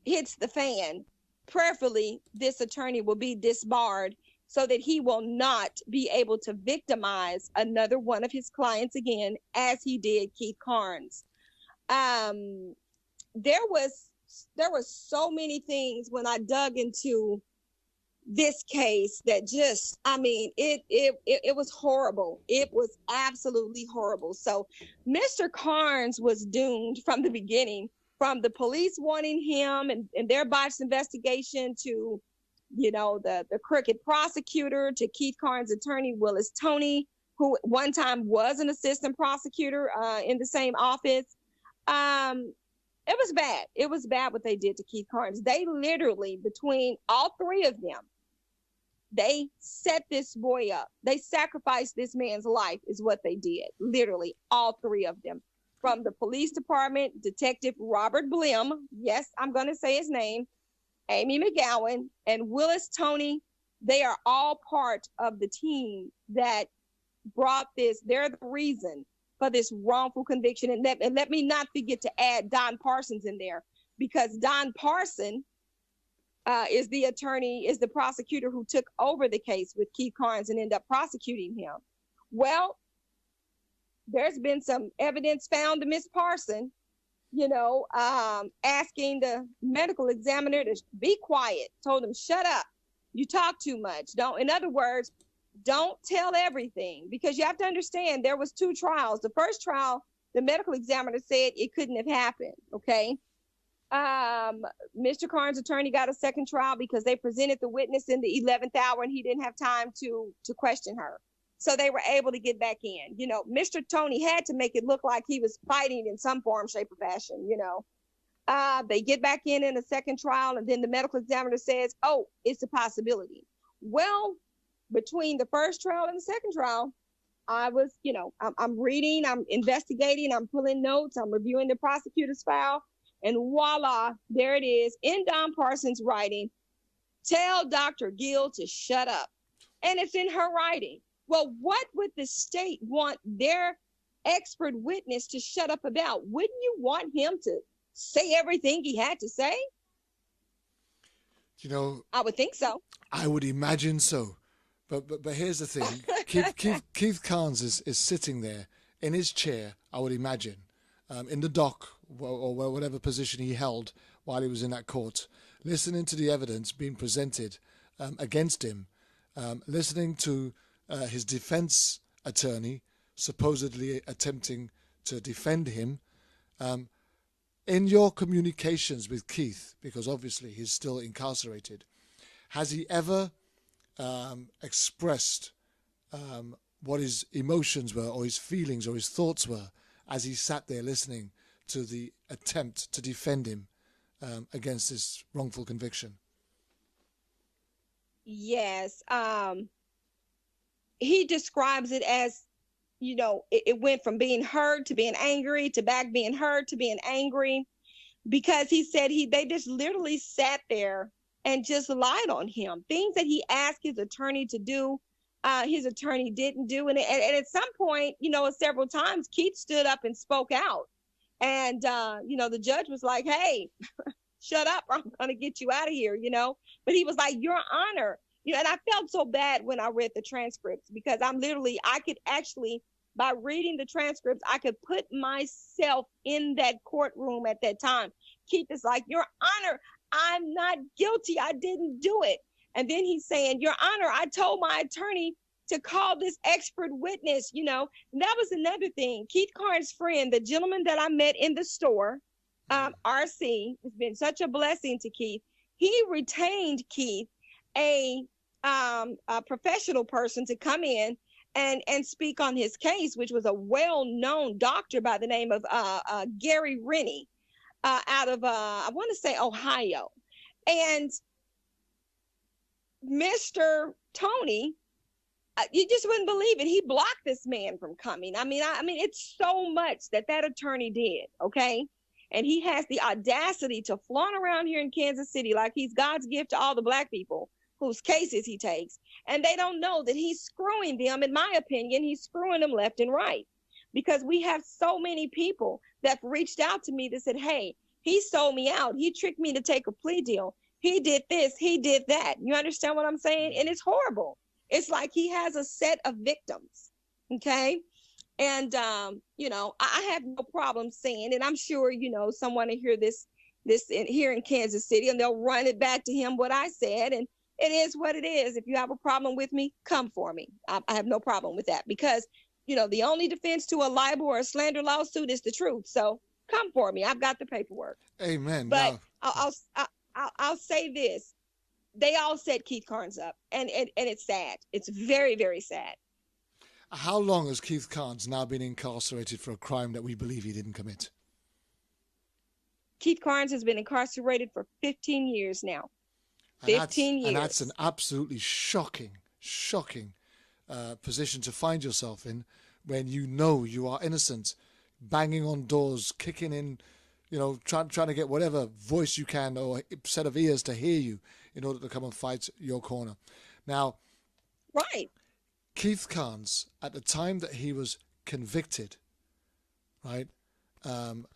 hits the fan, prayerfully, this attorney will be disbarred so that he will not be able to victimize another one of his clients again, as he did Keith Carnes. There were so many things when I dug into this case that just, it was horrible. It was absolutely horrible. So Mr. Carnes was doomed from the beginning, from the police wanting him and their botched investigation to, the crooked prosecutor, to Keith Carnes' attorney, Willis Toney, who one time was an assistant prosecutor in the same office. It was bad. It was bad what they did to Keith Carnes. They literally, between all 3 of them, they set this boy up. They sacrificed this man's life is what they did. Literally, all 3 of them. From the police department, Detective Robert Blim, yes, I'm going to say his name, Amy McGowan, and Willis Toney, they are all part of the team that brought this. They're the reason for this wrongful conviction. And let me not forget to add Don Parsons in there, because Don Parsons is the prosecutor who took over the case with Keith Carnes and ended up prosecuting him. Well, there's been some evidence found to Miss Parson, asking the medical examiner to be quiet, told him, shut up. You talk too much. In other words, don't tell everything, because you have to understand there was 2 trials. The first trial, the medical examiner said it couldn't have happened. Okay. Mr. Carnes' attorney got a second trial because they presented the witness in the 11th hour and he didn't have time to question her. So they were able to get back in. Mr. Tony had to make it look like he was fighting in some form, shape, or fashion. They get back in a second trial, and then the medical examiner says, oh, it's a possibility. Well, between the first trial and the second trial, I was, I'm reading, I'm investigating, I'm pulling notes, I'm reviewing the prosecutor's file, and voila, there it is in Don Parsons' writing. Tell Dr. Gill to shut up. And it's in her writing. Well, what would the state want their expert witness to shut up about? Wouldn't you want him to say everything he had to say? I would think so. I would imagine so. But here's the thing. Keith Carnes is sitting there in his chair, I would imagine, in the dock or whatever position he held while he was in that court, listening to the evidence being presented against him, listening to his defense attorney supposedly attempting to defend him. In your communications with Keith, because obviously he's still incarcerated, has he ever expressed what his emotions were or his feelings or his thoughts were as he sat there listening to the attempt to defend him against this wrongful conviction? Yes. He describes it as, it went from being hurt to being angry to back being hurt to being angry, because he said they just literally sat there and just lied on him. Things that he asked his attorney to do, his attorney didn't do. And at some point, several times, Keith stood up and spoke out. And, the judge was like, hey, shut up, or I'm going to get you out of here, But he was like, Your Honor. And I felt so bad when I read the transcripts, because I could actually, by reading the transcripts, I could put myself in that courtroom at that time. Keith is like, Your Honor, I'm not guilty. I didn't do it. And then he's saying, Your Honor, I told my attorney to call this expert witness, And that was another thing. Keith Carnes' friend, the gentleman that I met in the store, RC, has been such a blessing to Keith. He retained Keith, a professional person, to come in and speak on his case, which was a well-known doctor by the name of Gary Rennie out of, I want to say, Ohio. And Mr. Tony, you just wouldn't believe it. He blocked this man from coming. I mean, it's so much that attorney did, okay? And he has the audacity to flaunt around here in Kansas City like he's God's gift to all the Black people whose cases he takes. And they don't know that he's screwing them. In my opinion, he's screwing them left and right, because we have so many people that reached out to me that said, hey, he sold me out. He tricked me to take a plea deal. He did this. He did that. You understand what I'm saying? And it's horrible. It's like he has a set of victims. Okay. And, I have no problem saying, and I'm sure, someone will hear this here in Kansas City, and they'll run it back to him what I said. And it is what it is. If you have a problem with me, come for me. I have no problem with that, because, the only defense to a libel or a slander lawsuit is the truth. So come for me. I've got the paperwork. Amen. But I'll say this. They all set Keith Carnes up, and it's sad. It's very, very sad. How long has Keith Carnes now been incarcerated for a crime that we believe he didn't commit? Keith Carnes has been incarcerated for 15 years now. 15 years. And that's an absolutely shocking position to find yourself in, when you are innocent, banging on doors, kicking in, trying to get whatever voice you can or set of ears to hear you in order to come and fight your corner. Now, right. Keith Carnes, at the time that he was convicted, right,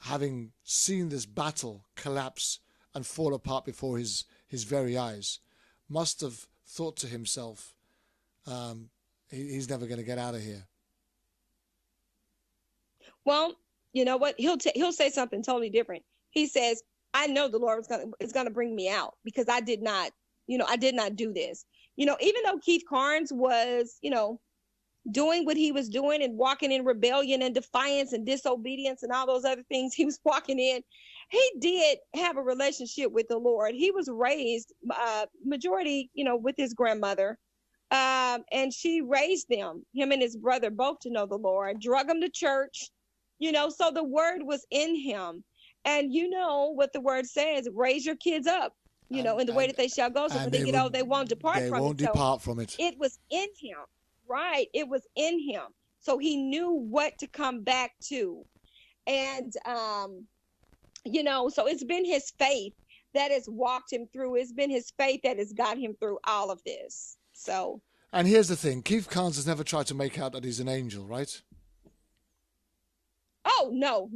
having seen this battle collapse and fall apart before his very eyes, must have thought to himself, he's never going to get out of here. Well, you know what? He'll say something totally different. He says, I know the Lord is going to bring me out because I did not do this. Even though Keith Carnes was, doing what he was doing and walking in rebellion and defiance and disobedience and all those other things he was walking in, he did have a relationship with the Lord. He was raised majority, with his grandmother. And she raised him and his brother both to know the Lord, drug him to church, so the word was in him. And what the word says, raise your kids up, in the way that they shall go. So when they get old, they won't depart from it. They won't depart from it. It was in him. Right. It was in him. So he knew what to come back to. And, so it's been his faith that has walked him through. It's been his faith that has got him through all of this. So. And here's the thing. Keith Carnes has never tried to make out that he's an angel, right? Oh, no.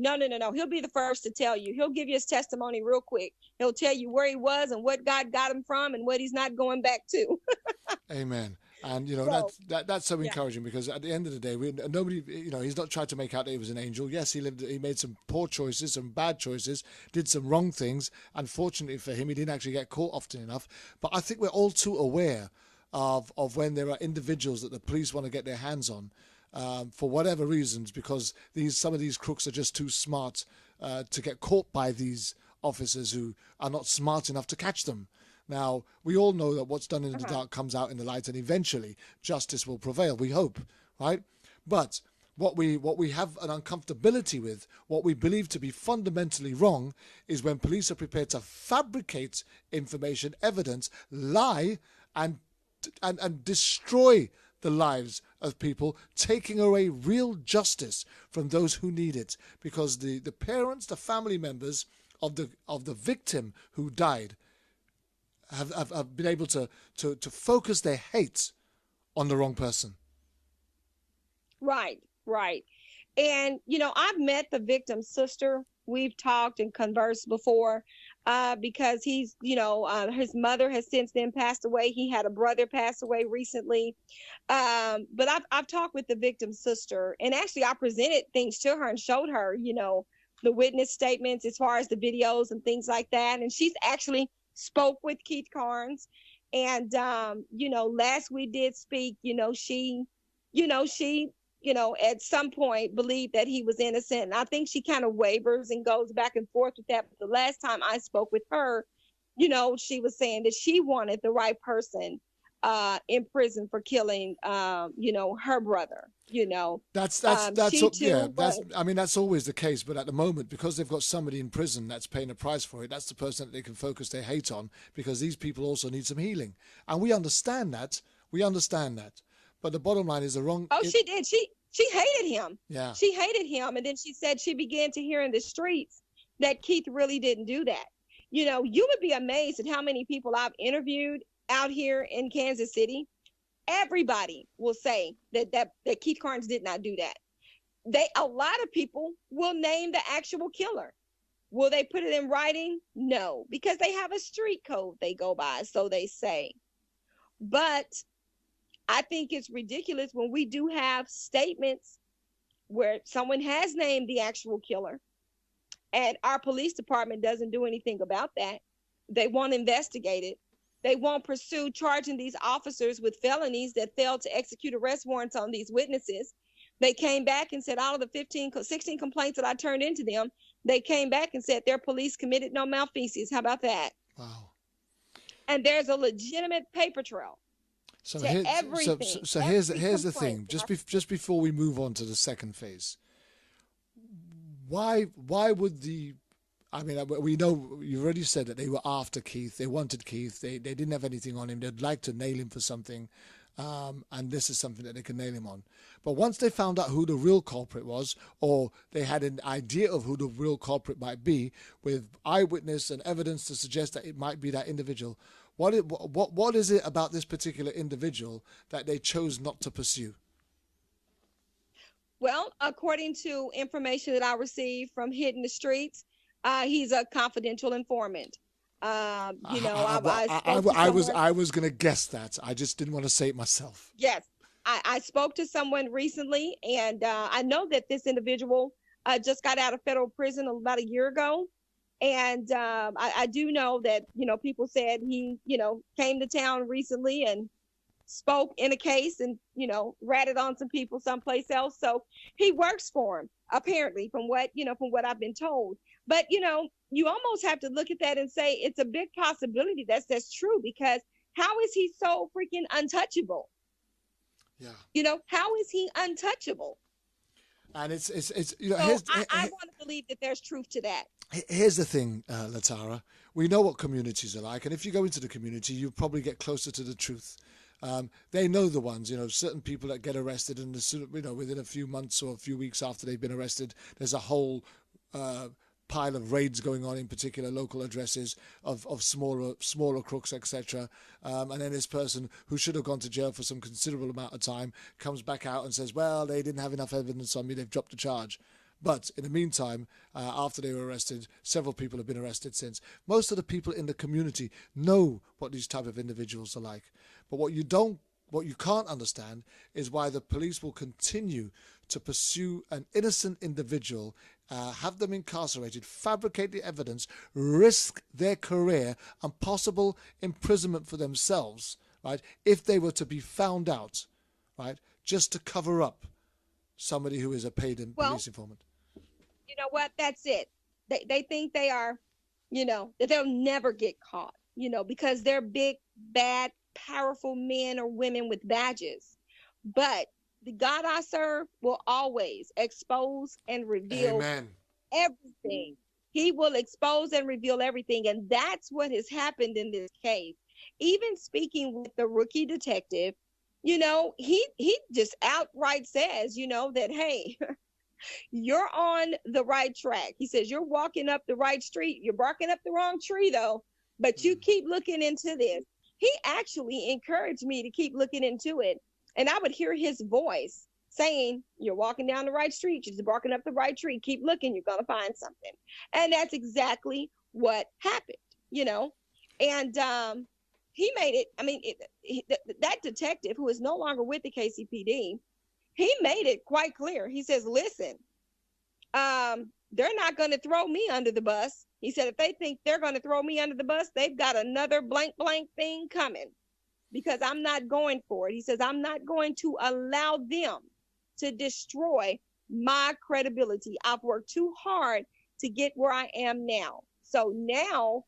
He'll be the first to tell you. He'll give you his testimony real quick. He'll tell you where he was and what God got him from and what he's not going back to. Amen. And, that's so encouraging because at the end of the day, nobody, he's not tried to make out that he was an angel. Yes, he made some poor choices, some bad choices, did some wrong things. Unfortunately for him, he didn't actually get caught often enough. But I think we're all too aware of when there are individuals that the police want to get their hands on for whatever reasons, because some of these crooks are just too smart to get caught by these officers who are not smart enough to catch them. Now, we all know that what's done in the dark comes out in the light, and eventually justice will prevail, we hope, right? But what we have an uncomfortability with, what we believe to be fundamentally wrong, is when police are prepared to fabricate information, evidence, lie, and destroy the lives of people, taking away real justice from those who need it. Because the parents, the family members of the victim who died have been able to focus their hate on the wrong person. Right. And, I've met the victim's sister. We've talked and conversed before because he's, his mother has since then passed away. He had a brother pass away recently. But I've talked with the victim's sister, and actually I presented things to her and showed her, the witness statements as far as the videos and things like that. And she's actually spoke with Keith Carnes. And, last we did speak, she at some point believed that he was innocent. And I think she kind of wavers and goes back and forth with that. But the last time I spoke with her, she was saying that she wanted the right person in prison for killing, her brother. That's always the case. But at the moment, because they've got somebody in prison that's paying a price for it, that's the person that they can focus their hate on, because these people also need some healing. And we understand that. But the bottom line is the wrong. Oh, she did. She hated him. Yeah. She hated him. And then she said she began to hear in the streets that Keith really didn't do that. You would be amazed at how many people I've interviewed out here in Kansas City. Everybody will say that Keith Carnes did not do that. A lot of people will name the actual killer. Will they put it in writing? No, because they have a street code they go by, so they say. But I think it's ridiculous when we do have statements where someone has named the actual killer and our police department doesn't do anything about that. They won't investigate it. They won't pursue charging these officers with felonies that failed to execute arrest warrants on these witnesses. They came back and said all of the 16 complaints that I turned into them, they came back and said their police committed no malfeasance. How about that? Wow. And there's a legitimate paper trail. So here's the thing. Just before we move on to the second phase, why would we know you've already said that they were after Keith. They wanted Keith. They didn't have anything on him. They'd like to nail him for something, and this is something that they can nail him on. But once they found out who the real culprit was, or they had an idea of who the real culprit might be, with eyewitness and evidence to suggest that it might be that individual, what is it about this particular individual that they chose not to pursue? Well, according to information that I received from Hitting the Streets, he's a confidential informant. You know, I was going to guess that. I just didn't want to say it myself. Yes, I spoke to someone recently, and I know that this individual just got out of federal prison about a year ago. And I do know that, you know, people said he, you know, came to town recently and spoke in a case and, you know, ratted on some people someplace else. So he works for him, apparently, from what I've been told. But, you know, you almost have to look at that and say it's a big possibility that's true, because how is he so freaking untouchable? Yeah. You know, how is he untouchable? And it's you know, so I want to believe that there's truth to that. Here's the thing, Latara. We know what communities are like, and if you go into the community, you probably get closer to the truth. They know the ones, you know, certain people that get arrested, and you know, within a few months or a few weeks after they've been arrested, there's a whole pile of raids going on in particular local addresses of smaller crooks, etc. And then this person who should have gone to jail for some considerable amount of time comes back out and says, well, they didn't have enough evidence on me, they've dropped the charge. But in the meantime, after they were arrested, several people have been arrested since. Most of the people in the community know what these type of individuals are like. But what you can't understand is why the police will continue to pursue an innocent individual, have them incarcerated, fabricate the evidence, risk their career and possible imprisonment for themselves, right, if they were to be found out, right, just to cover up somebody who is a paid police informant. You know what? That's it. They think they are, you know, that they'll never get caught, you know, because they're big, bad, powerful men or women with badges. But the God I serve will always expose and reveal everything. He will expose and reveal everything. And that's what has happened in this case. Even speaking with the rookie detective, you know, he just outright says, you know, that, hey, you're on the right track. He says, you're walking up the right street. You're barking up the wrong tree, though, but you keep looking into this. He actually encouraged me to keep looking into it. And I would hear his voice saying, you're walking down the right street. You're just barking up the right tree. Keep looking. You're going to find something. And that's exactly what happened, you know. And he made it. I mean, that detective, who is no longer with the KCPD, he made it quite clear. He says, listen, they're not going to throw me under the bus. He said, if they think they're going to throw me under the bus, they've got another blank thing coming, because I'm not going for it. He says, I'm not going to allow them to destroy my credibility. I've worked too hard to get where I am now. So now,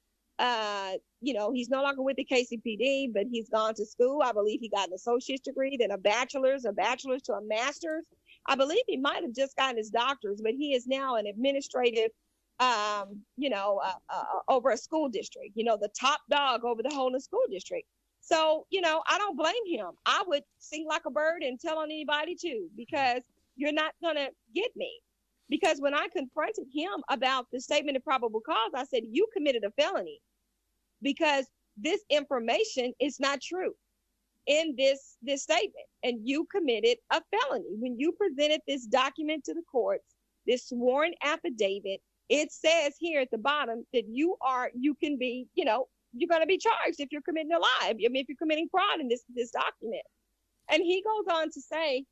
you know, he's no longer with the KCPD, but he's gone to school. I believe he got an associate's degree, then a bachelor's to a master's. I believe he might have just gotten his doctor's, but he is now an administrative, you know, over a school district, you know, the top dog over the whole school district. So, you know, I don't blame him. I would sing like a bird and tell on anybody too, because you're not going to get me. Because when I confronted him about the statement of probable cause, I said, you committed a felony, because this information is not true in this statement, and you committed a felony. When you presented this document to the courts, this sworn affidavit, it says here at the bottom that you can be, you know, you're going to be charged if you're committing a lie. I mean, if you're committing fraud in this document. And he goes on to say,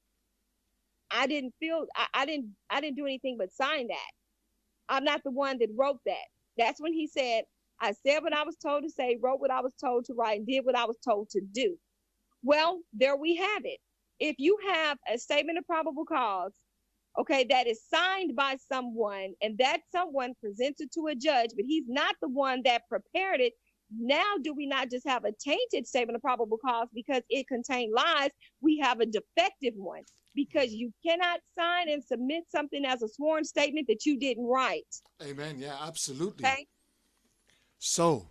I didn't do anything but sign that. I'm not the one that wrote that. That's when he said, I said what I was told to say, wrote what I was told to write, and did what I was told to do. Well, there we have it. If you have a statement of probable cause, okay, that is signed by someone, and that someone presents it to a judge, but he's not the one that prepared it, now do we not just have a tainted statement of probable cause because it contained lies? We have a defective one, because you cannot sign and submit something as a sworn statement that you didn't write. Amen. Yeah, absolutely. Okay. So,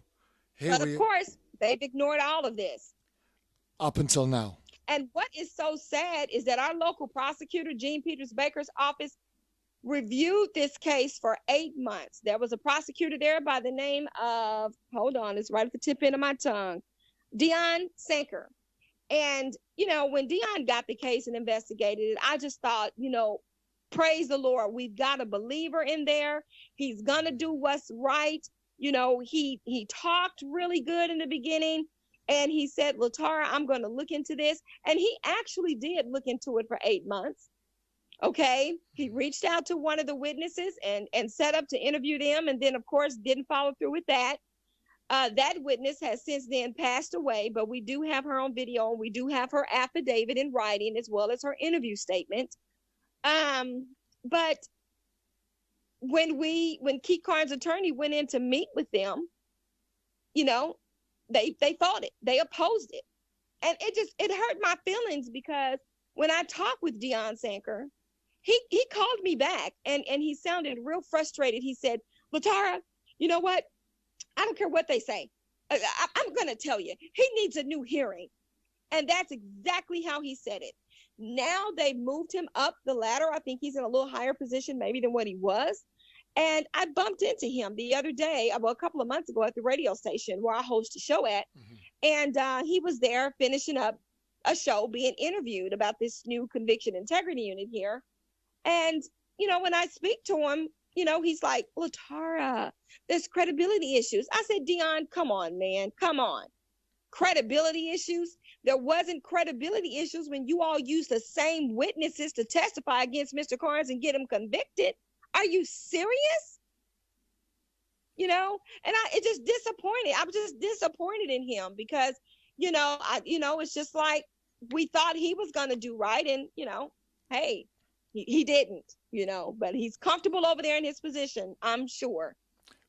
but of course, they've ignored all of this up until now. And what is so sad is that our local prosecutor, Gene Peters Baker's office, reviewed this case for 8 months. There was a prosecutor there by the name of, hold on, it's right at the tip end of my tongue, Dion Sanker. And, you know, when Dion got the case and investigated it, I just thought, you know, praise the Lord, we've got a believer in there. He's going to do what's right. He talked really good in the beginning, and he said, Latara, I'm going to look into this. And he actually did look into it for 8 months. Okay. He reached out to one of the witnesses and set up to interview them. And then, of course, didn't follow through with that. That witness has since then passed away, but we do have her on video, and we do have her affidavit in writing as well as her interview statement. But when Keith Carnes' attorney went in to meet with them, they fought it. They opposed it. And it hurt my feelings, because when I talked with Deion Sanker, he called me back and he sounded real frustrated. He said, Latara, you know what? I don't care what they say. I'm going to tell you, he needs a new hearing. And that's exactly how he said it. Now they moved him up the ladder. I think he's in a little higher position maybe than what he was. And I bumped into him the other day, a couple of months ago, at the radio station where I host a show at. Mm-hmm. And he was there finishing up a show, being interviewed about this new conviction integrity unit here. And, when I speak to him, he's like, Latara, there's credibility issues. I said, Deion, come on, man. Come on. Credibility issues? There wasn't credibility issues when you all used the same witnesses to testify against Mr. Carnes and get him convicted. Are you serious? And it just disappointed. I was just disappointed in him because, it's just like we thought he was going to do right. And, hey, he didn't, but he's comfortable over there in his position, I'm sure.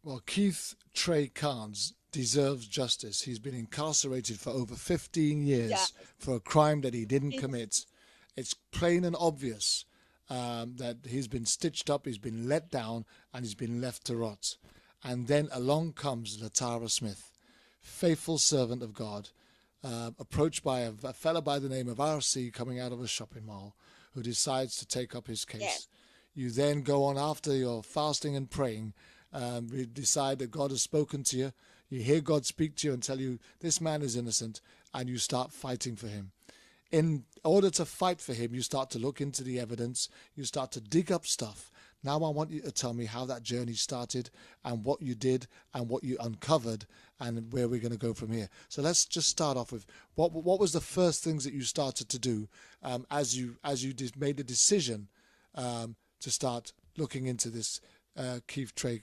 Well, Keith Trey Carnes deserves justice. He's been incarcerated for over 15 years for a crime that he didn't commit. It's plain and obvious that he's been stitched up, he's been let down, and he's been left to rot. And then along comes Latara Smith, faithful servant of God, approached by a fellow by the name of RC coming out of a shopping mall, who decides to take up his case. Yes. You then go on after your fasting and praying, decide that God has spoken to you. You hear God speak to you and tell you this man is innocent, and you start fighting for him. In order to fight for him, you start to look into the evidence. You start to dig up stuff. Now I want you to tell me how that journey started and what you did and what you uncovered and where we're going to go from here. So let's just start off with what was the first things that you started to do as you made the decision to start looking into this Keith Trey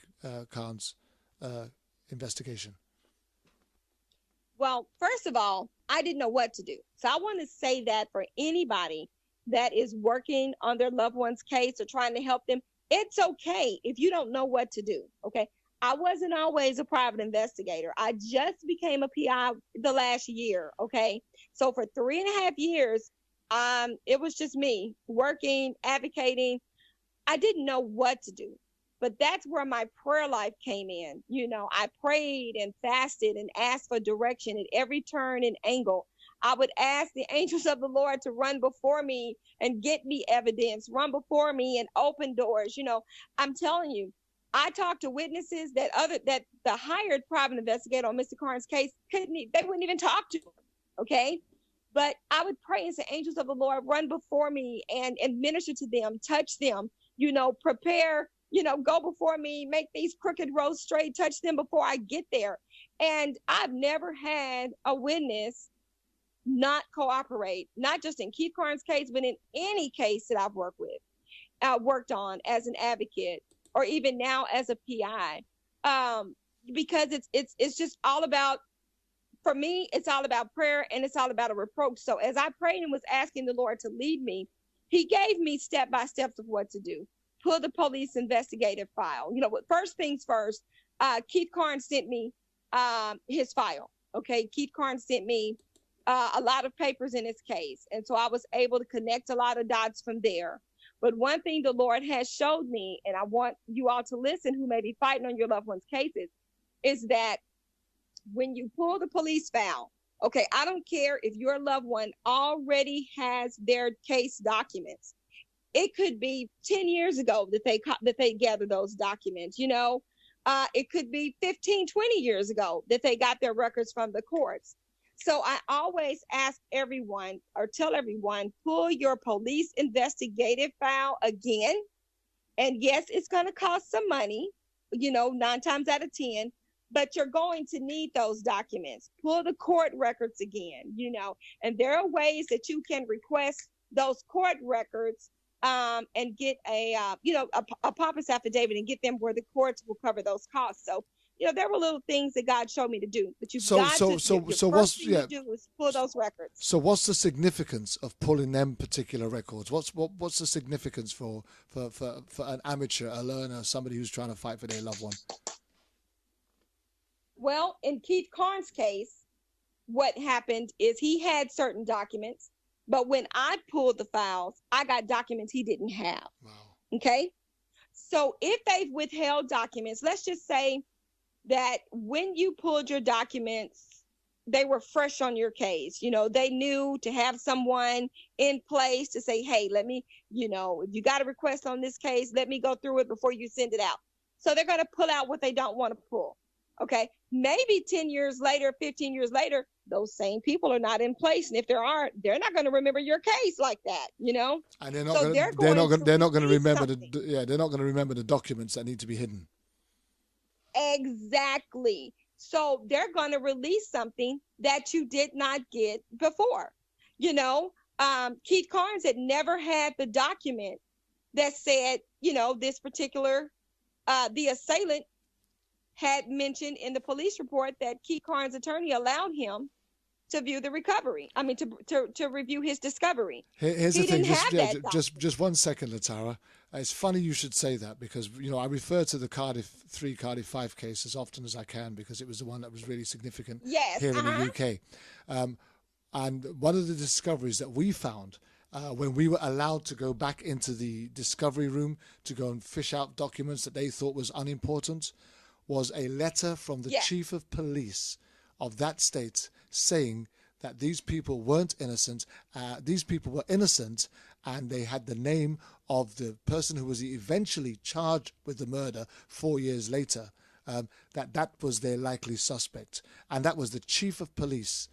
Carnes investigation? Well, first of all, I didn't know what to do. So I want to say that for anybody that is working on their loved one's case or trying to help them, it's okay if you don't know what to do, okay? I wasn't always a private investigator. I just became a PI the last year, okay? So for 3.5 years, it was just me working, advocating. I didn't know what to do. But that's where my prayer life came in. I prayed and fasted and asked for direction at every turn and angle. I would ask the angels of the Lord to run before me and get me evidence, run before me and open doors. I'm telling you, I talked to witnesses that the hired private investigator on Mr. Carnes' case they wouldn't even talk to him. Okay. But I would pray and say, angels of the Lord, run before me and minister to them, touch them, prepare, go before me, make these crooked roads straight, touch them before I get there. And I've never had a witness not cooperate, not just in Keith Carnes' case, but in any case that I've worked on as an advocate or even now as a PI. Because it's just all about, for me, it's all about prayer and it's all about a reproach. So as I prayed and was asking the Lord to lead me, he gave me step-by-steps of what to do. Pull the police investigative file. First things first, Keith Carnes sent me his file. Okay, Keith Carnes sent me a lot of papers in his case. And so I was able to connect a lot of dots from there. But one thing the Lord has showed me, and I want you all to listen who may be fighting on your loved one's cases, is that when you pull the police file, okay, I don't care if your loved one already has their case documents. It could be 10 years ago that they gathered those documents, it could be 15, 20 years ago that they got their records from the courts. So I always ask everyone or tell everyone, pull your police investigative file again. And yes, it's going to cost some money, 9 times out of 10, but you're going to need those documents. Pull the court records again, and there are ways that you can request those court records and get a papyrus affidavit and get them where the courts will cover those costs. So, there were little things that God showed me to do, but you've got to. So what's to do is pull those records. So what's the significance of pulling them particular records? What's the significance for an amateur, a learner, somebody who's trying to fight for their loved one? Well, in Keith Carnes' case, what happened is he had certain documents, but when I pulled the files, I got documents he didn't have. Wow. Okay? So if they've withheld documents, let's just say that when you pulled your documents, they were fresh on your case. They knew to have someone in place to say, hey, let me, if you got a request on this case, let me go through it before you send it out. So they're going to pull out what they don't want to pull. Okay. Maybe 10 years later, 15 years later, those same people are not in place. And if there aren't, they're not going to remember your case like that, And they're not going to remember they're not going to remember the documents that need to be hidden. Exactly. So they're going to release something that you did not get before. Keith Carnes had never had the document that said, this particular, the assailant had mentioned in the police report that Keith Carnes' attorney allowed him to view the recovery. I mean, to review his discovery. Here's the thing. Just 1 second, Latara. It's funny you should say that because, I refer to the Cardiff 3, Cardiff 5 case as often as I can because it was the one that was really significant here in the UK. And one of the discoveries that we found when we were allowed to go back into the discovery room to go and fish out documents that they thought was unimportant was a letter from the chief of police of that state saying that these people weren't innocent. These people were innocent, and they had the name of the person who was eventually charged with the murder 4 years later, that was their likely suspect. And that was the chief of police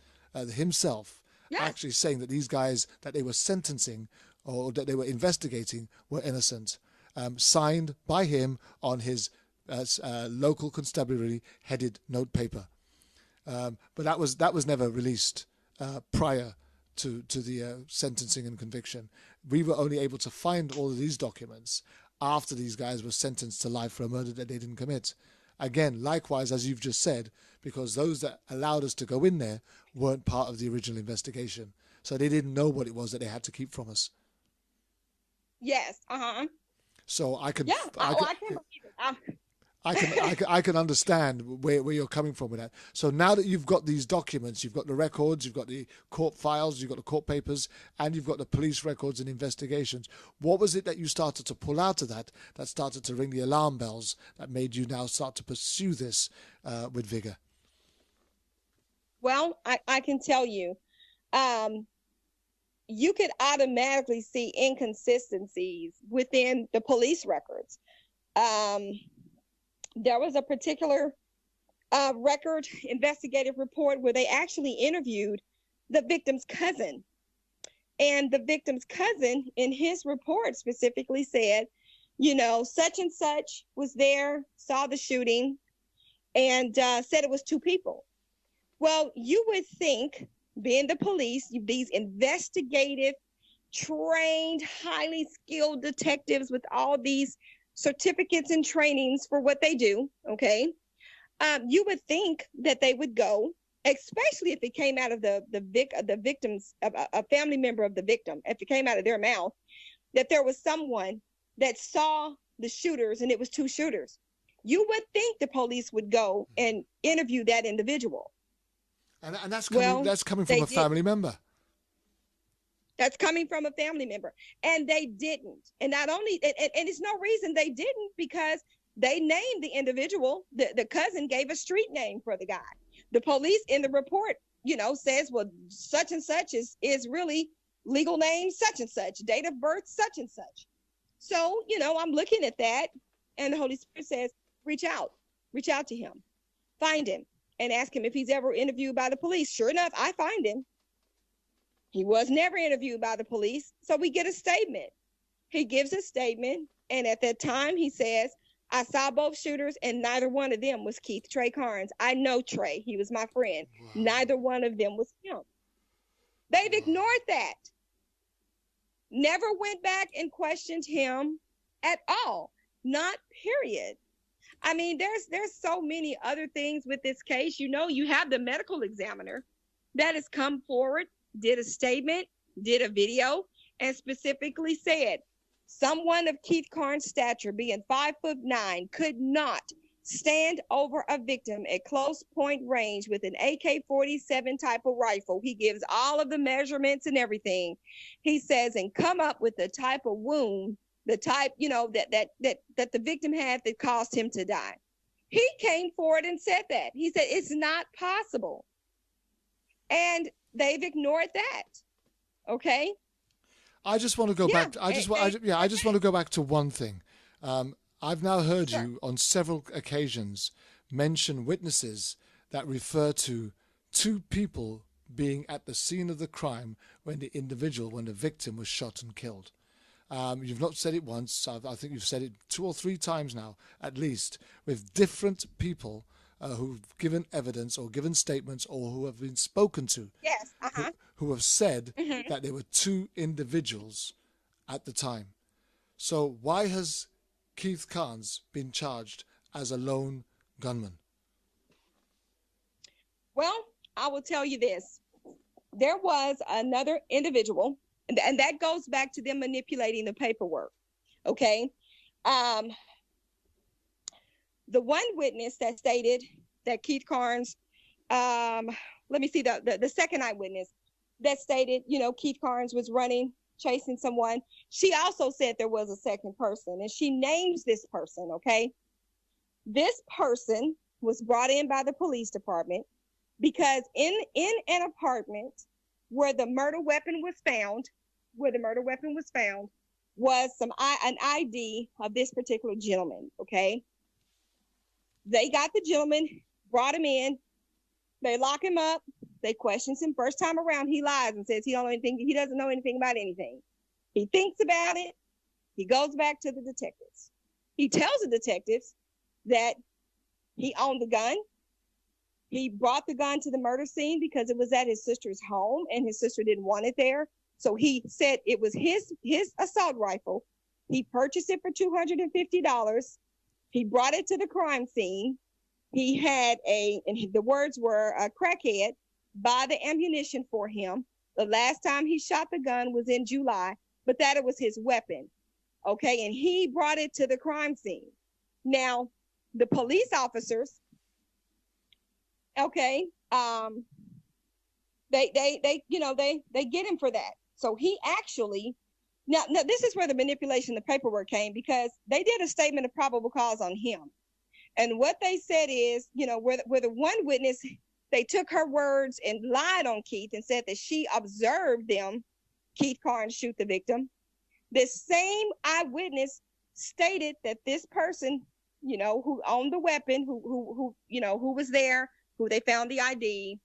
himself actually saying that these guys that they were sentencing or that they were investigating were innocent, signed by him on his local constabulary headed note paper. But that was never released prior to the sentencing and conviction. We were only able to find all of these documents after these guys were sentenced to life for a murder that they didn't commit. Again, likewise, as you've just said, because those that allowed us to go in there weren't part of the original investigation. So they didn't know what it was that they had to keep from us. Yes. So I can... I can't believe it. I can understand where you're coming from with that. So now that you've got these documents, you've got the records, you've got the court files, you've got the court papers, and you've got the police records and investigations. What was it that you started to pull out of that started to ring the alarm bells that made you now start to pursue this with vigor? Well, I can tell you, you could automatically see inconsistencies within the police records. There was a particular investigative report where they actually interviewed the victim's cousin. And the victim's cousin in his report specifically said, such and such was there, saw the shooting, and said it was two people. Well, you would think, being the police, these investigative, trained, highly skilled detectives with all these certificates and trainings for what they do, okay? You would think that they would go, especially if it came out of the victim's, a family member of the victim, if it came out of their mouth, that there was someone that saw the shooters and it was two shooters. You would think the police would go and interview that individual. And that's coming from a family member. That's coming from a family member. And they didn't. And not only, and it's no reason they didn't, because they named the individual. The cousin gave a street name for the guy. The police in the report, says, well, such and such is really legal name, such and such, date of birth, such and such. So, I'm looking at that, and the Holy Spirit says, reach out to him, find him, and ask him if he's ever interviewed by the police. Sure enough, I find him. He was never interviewed by the police. So we get a statement. He gives a statement. And at that time, he says, I saw both shooters, and neither one of them was Keith Trey Carnes. I know Trey. He was my friend. Wow. Neither one of them was him. They've ignored that. Never went back and questioned him at all. Not period. I mean, there's so many other things with this case. You know, you have the medical examiner that has come forward, did a statement, did a video, and specifically said someone of Keith Carnes' stature, being 5'9", could not stand over a victim at close point range with an AK-47 type of rifle. He gives all of the measurements and everything. He says, and come up with the type of wound, the type, you know, that the victim had that caused him to die. He came forward and said that. He said it's not possible. And they've ignored that. Okay? I just want to go back. I just want to go back to one thing. I've now heard you on several occasions mention witnesses that refer to two people being at the scene of the crime when the victim was shot and killed. You've not said it once. I think you've said it 2 or 3 times now, at least, with different people who've given evidence or given statements or who have been spoken to. Yes. Who have said that there were 2 individuals at the time. So why has Keith Carnes been charged as a lone gunman? Well, I will tell you this. There was another individual, and that goes back to them manipulating the paperwork. Okay. The one witness that stated that Keith Carnes, let me see, the second eyewitness that stated, you know, Keith Carnes was running, chasing someone. She also said there was a second person, and she names this person. Okay. This person was brought in by the police department because in an apartment where the murder weapon was found, was an ID of this particular gentleman. Okay. They got the gentleman, brought him in, they lock him up, they question him. First time around, he lies and says he doesn't know anything about anything. He thinks about it. He goes back to the detectives. He tells the detectives that he owned the gun. He brought the gun to the murder scene because it was at his sister's home and his sister didn't want it there. So he said it was his assault rifle. He purchased it for $250. He brought it to the crime scene. He had the words were a crackhead, buy the ammunition for him. The last time he shot the gun was in July, but that it was his weapon. Okay. And he brought it to the crime scene. Now, the police officers, okay, they get him for that. So he actually, now this is where the manipulation of the paperwork came, because they did a statement of probable cause on him. And what they said is, you know, where the one witness, they took her words and lied on Keith and said that she observed them, Keith Carnes, shoot the victim. This same eyewitness stated that this person, you know, who owned the weapon, who was there, who they found the ID,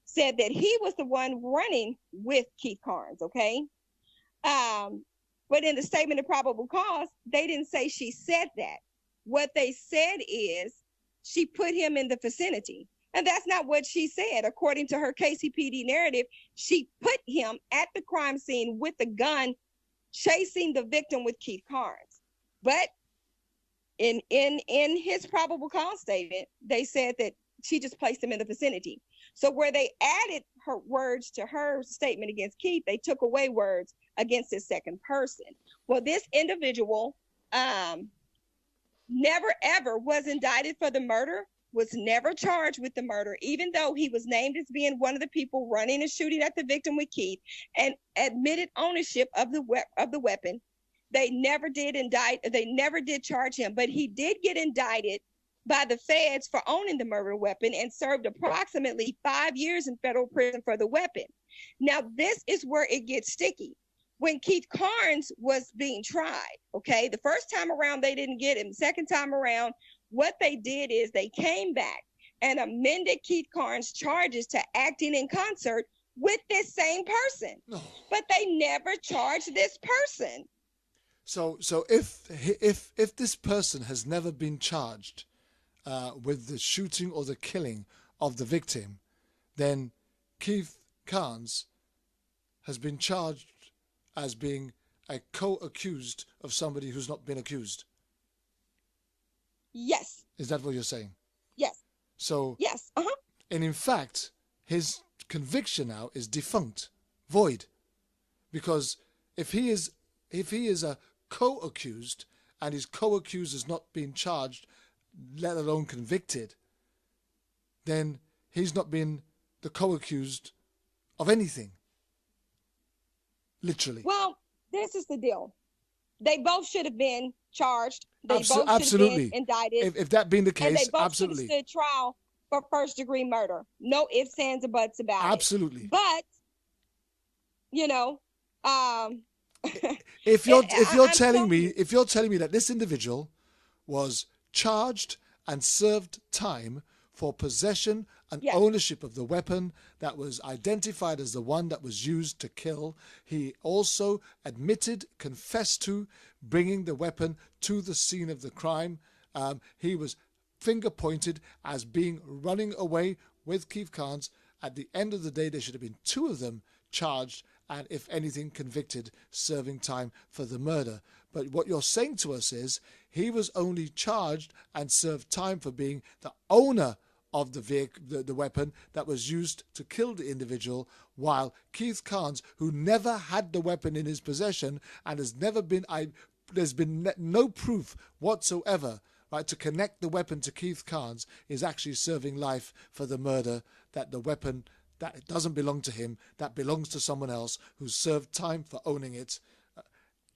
said that he was the one running with Keith Carnes. Okay. But in the statement of probable cause, they didn't say she said that. What they said is she put him in the vicinity. And that's not what she said. According to her KCPD narrative, she put him at the crime scene with the gun, chasing the victim with Keith Carnes. But in his probable cause statement, they said that she just placed him in the vicinity. So where they added her words to her statement against Keith, they took away words against this second person. Well, this individual never ever was indicted for the murder, was never charged with the murder, even though he was named as being one of the people running and shooting at the victim with Keith and admitted ownership of the weapon. They never did charge him, but he did get indicted by the feds for owning the murder weapon and served approximately 5 years in federal prison for the weapon. Now, this is where it gets sticky. When Keith Carnes was being tried, okay, the first time around, they didn't get him. Second time around, what they did is they came back and amended Keith Carnes' charges to acting in concert with this same person. But they never charged this person. So if this person has never been charged with the shooting or the killing of the victim, then Keith Carnes has been charged as being a co-accused of somebody who's not been accused. Yes. Is that what you're saying? Yes. So yes. And in fact, his conviction now is defunct, void, because if he is a co-accused and his co-accused has not been charged, let alone convicted, then he's not been the co-accused of anything. Literally. Well, this is the deal. They both should have been charged. They both should absolutely. have been indicted. If that being the case, and they both absolutely. should have stood trial for first-degree murder. No ifs, ands, or buts about absolutely. it. But, you know, if you're telling me that this individual was charged and served time for possession and ownership of the weapon that was identified as the one that was used to kill, he also admitted, confessed to bringing the weapon to the scene of the crime. He was finger pointed as being running away with Keith Carnes. At the end of the day, there should have been two of them charged and, if anything, convicted, serving time for the murder. But what you're saying to us is he was only charged and served time for being the owner of the vehicle, the weapon that was used to kill the individual, while Keith Carnes, who never had the weapon in his possession and has never been, there's been no proof whatsoever, right, to connect the weapon to Keith Carnes, is actually serving life for the murder, that the weapon that doesn't belong to him, that belongs to someone else who served time for owning it.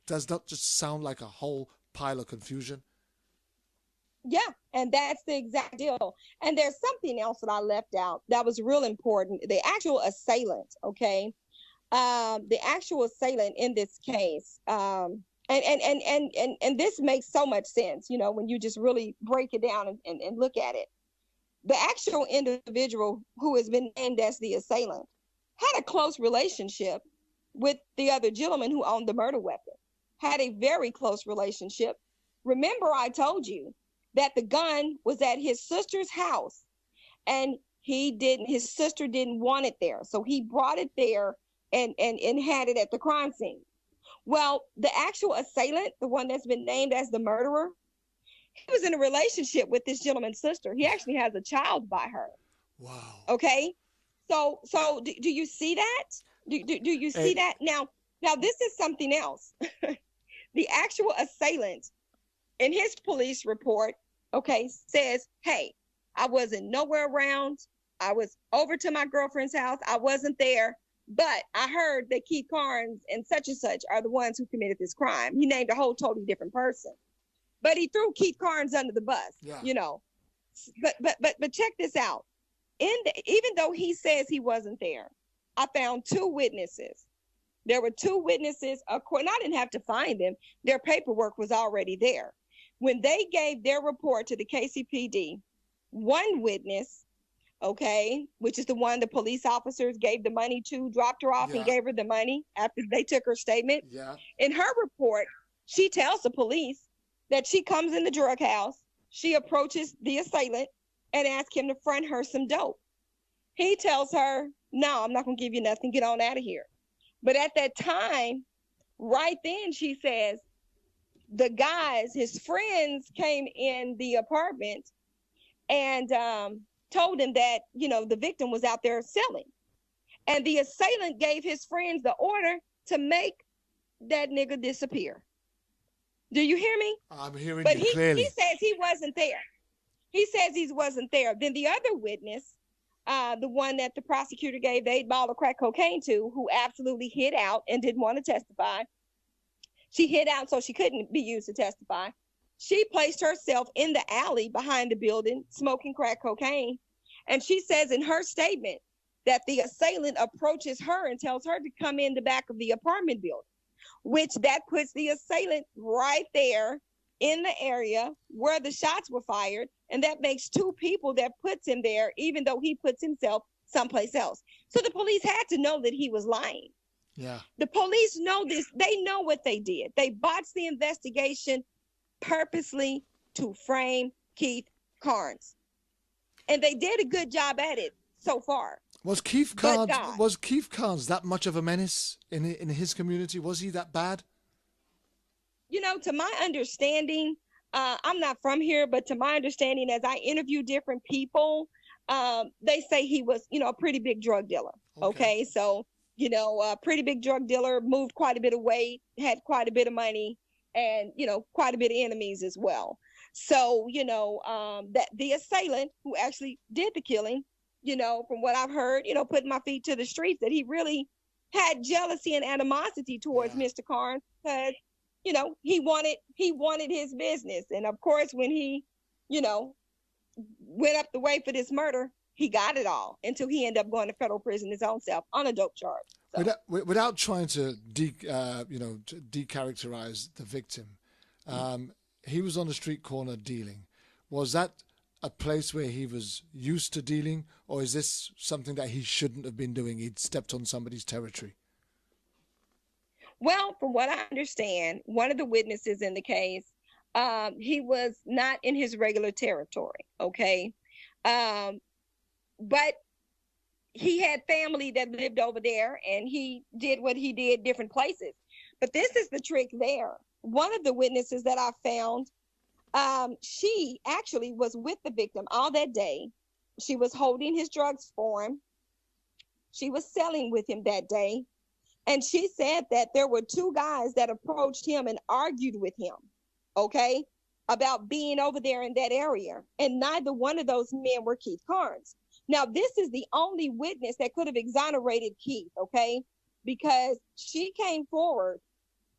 Does that just sound like a whole pile of confusion? Yeah, and that's the exact deal. And there's something else that I left out that was real important. The actual assailant, okay? The actual assailant in this case, and this makes so much sense, you know, when you just really break it down and look at it. The actual individual who has been named as the assailant had a close relationship with the other gentleman who owned the murder weapon, had a very close relationship. Remember, I told you that the gun was at his sister's house and his sister didn't want it there. So he brought it there and had it at the crime scene. Well, the actual assailant, the one that's been named as the murderer, he was in a relationship with this gentleman's sister. He actually has a child by her. Wow. Okay. So do you see that? Do you see that? Now this is something else. The actual assailant in his police report, okay, says, hey, I wasn't nowhere around. I was over to my girlfriend's house. I wasn't there, but I heard that Keith Carnes and such are the ones who committed this crime. He named a whole totally different person, but he threw Keith Carnes under the bus, you know. But check this out. Even though he says he wasn't there, I found two witnesses. There were two witnesses. Of course, I didn't have to find them. Their paperwork was already there. When they gave their report to the KCPD, one witness, okay, which is the one the police officers gave the money to, dropped her off and gave her the money after they took her statement. Yeah. In her report, she tells the police that she comes in the drug house, she approaches the assailant and asks him to front her some dope. He tells her, no, I'm not going to give you nothing. Get on out of here. But at that time, right then, she says, the guys, his friends, came in the apartment and told him that, you know, the victim was out there selling. And the assailant gave his friends the order to make that nigga disappear. Do you hear me? I'm hearing but you clearly. He says he wasn't there. He says he wasn't there. Then the other witness, the one that the prosecutor gave the 8 ball of crack cocaine to, who absolutely hid out and didn't want to testify. She hid out so she couldn't be used to testify. She placed herself in the alley behind the building, smoking crack cocaine. And she says in her statement that the assailant approaches her and tells her to come in the back of the apartment building, which that puts the assailant right there in the area where the shots were fired. And that makes two people that puts him there, even though he puts himself someplace else. So the police had to know that he was lying. Yeah. The police know this. They know what they did. They botched the investigation purposely to frame Keith Carnes. And they did a good job at it so far. Was Keith Carnes that much of a menace in his community? Was he that bad? You know, to my understanding, I'm not from here, but to my understanding, as I interview different people, they say he was, a pretty big drug dealer. Okay. So, a pretty big drug dealer, moved quite a bit of weight, had quite a bit of money, and, quite a bit of enemies as well. So, that the assailant who actually did the killing, from what I've heard, putting my feet to the streets, that he really had jealousy and animosity towards Mr. Carnes because, he wanted his business. And of course, when he, went up the way for this murder, he got it all until he ended up going to federal prison his own self on a dope charge. So. Without trying to decharacterize the victim, he was on the street corner dealing. Was that a place where he was used to dealing, or is this something that he shouldn't have been doing? He'd stepped on somebody's territory. Well, from what I understand, one of the witnesses in the case, he was not in his regular territory, okay? But he had family that lived over there, and he did what he did different places. But this is the trick there. One of the witnesses that I found, she actually was with the victim all that day. She was holding his drugs for him. She was selling with him that day. And she said that there were two guys that approached him and argued with him, okay, about being over there in that area. And neither one of those men were Keith Carnes. Now, this is the only witness that could have exonerated Keith, okay, because she came forward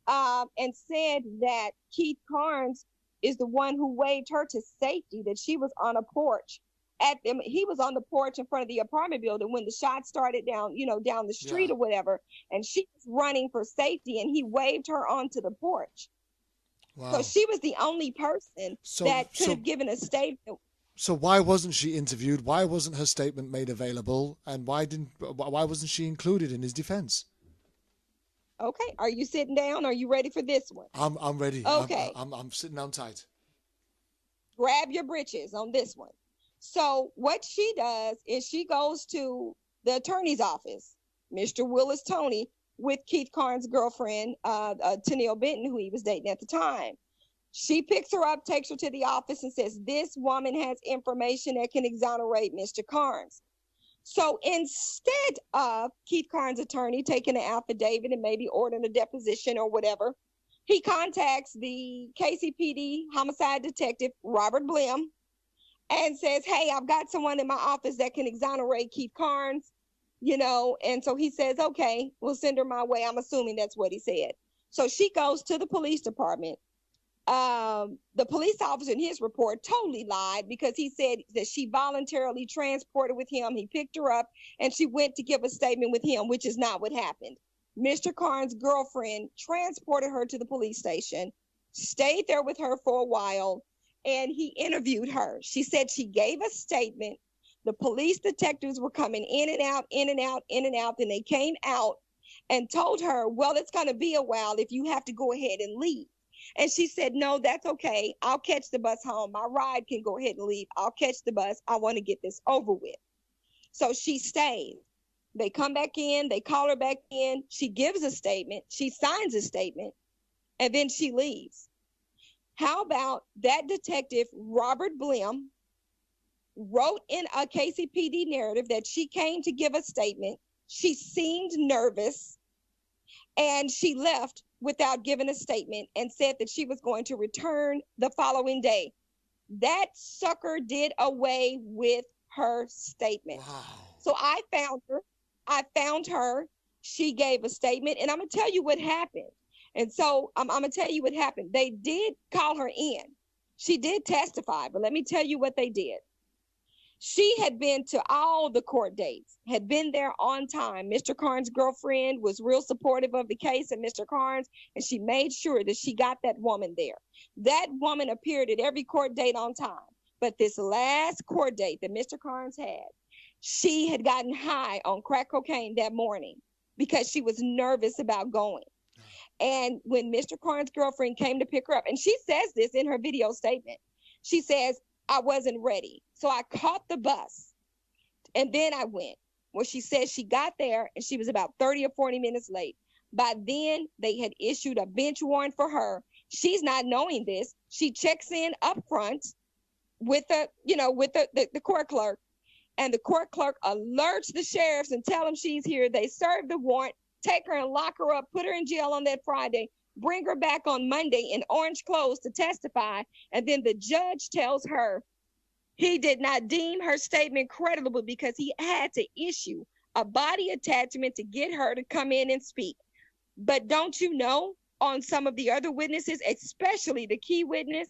and said that Keith Carnes is the one who waved her to safety, that she was on a porch. He was on the porch in front of the apartment building when the shots started down the street or whatever, and she was running for safety, and he waved her onto the porch. Wow. So she was the only person that could have given a statement. So why wasn't she interviewed? Why wasn't her statement made available? And why wasn't she included in his defense? Okay, are you sitting down? Are you ready for this one? I'm ready. Okay, I'm sitting down tight. Grab your britches on this one. So what she does is she goes to the attorney's office, Mr. Willis Tony, with Keith Carnes' girlfriend, Tennille Benton, who he was dating at the time. She picks her up, takes her to the office, and says, this woman has information that can exonerate Mr. Carnes. So instead of Keith Carnes' attorney taking an affidavit and maybe ordering a deposition or whatever, he contacts the KCPD homicide detective, Robert Blim, and says, hey, I've got someone in my office that can exonerate Keith Carnes, and so he says, okay, we'll send her my way. I'm assuming that's what he said. So she goes to the police department. The police officer in his report totally lied because he said that she voluntarily transported with him. He picked her up and she went to give a statement with him, which is not what happened. Mr. Carnes' girlfriend transported her to the police station, stayed there with her for a while, and he interviewed her. She said she gave a statement. The police detectives were coming in and out, in and out, in and out. Then they came out and told her, well, it's going to be a while if you have to go ahead and leave. And she said, no, that's okay. I'll catch the bus home. My ride can go ahead and leave. I'll catch the bus. I want to get this over with. So she stayed. They come back in. They call her back in. She gives a statement. She signs a statement. And then she leaves. How about that detective, Robert Blim, wrote in a KCPD narrative that she came to give a statement. She seemed nervous, and she left without giving a statement and said that she was going to return the following day. That sucker did away with her statement. Wow. So I found her. She gave a statement, and I'm going to tell you what happened. And so I'm going to tell you what happened. They did call her in. She did testify, but let me tell you what they did. She had been to all the court dates, had been there on time. Mr. Carnes' girlfriend was real supportive of the case and Mr. Carnes, and she made sure that she got that woman there. That woman appeared at every court date on time. But this last court date that Mr. Carnes had, she had gotten high on crack cocaine that morning. because she was nervous about going. And when Mr. Carnes' girlfriend came to pick her up, and she says this in her video statement, she says, I wasn't ready. So I caught the bus and then I went. Well, she says she got there and she was about 30 or 40 minutes late. By then, they had issued a bench warrant for her. She's not knowing this. She checks in up front with the court clerk, and the court clerk alerts the sheriffs and tell them she's here. They serve the warrant, take her and lock her up, put her in jail on that Friday, bring her back on Monday in orange clothes to testify. And then the judge tells her he did not deem her statement credible because he had to issue a body attachment to get her to come in and speak. But don't you know, on some of the other witnesses, especially the key witness,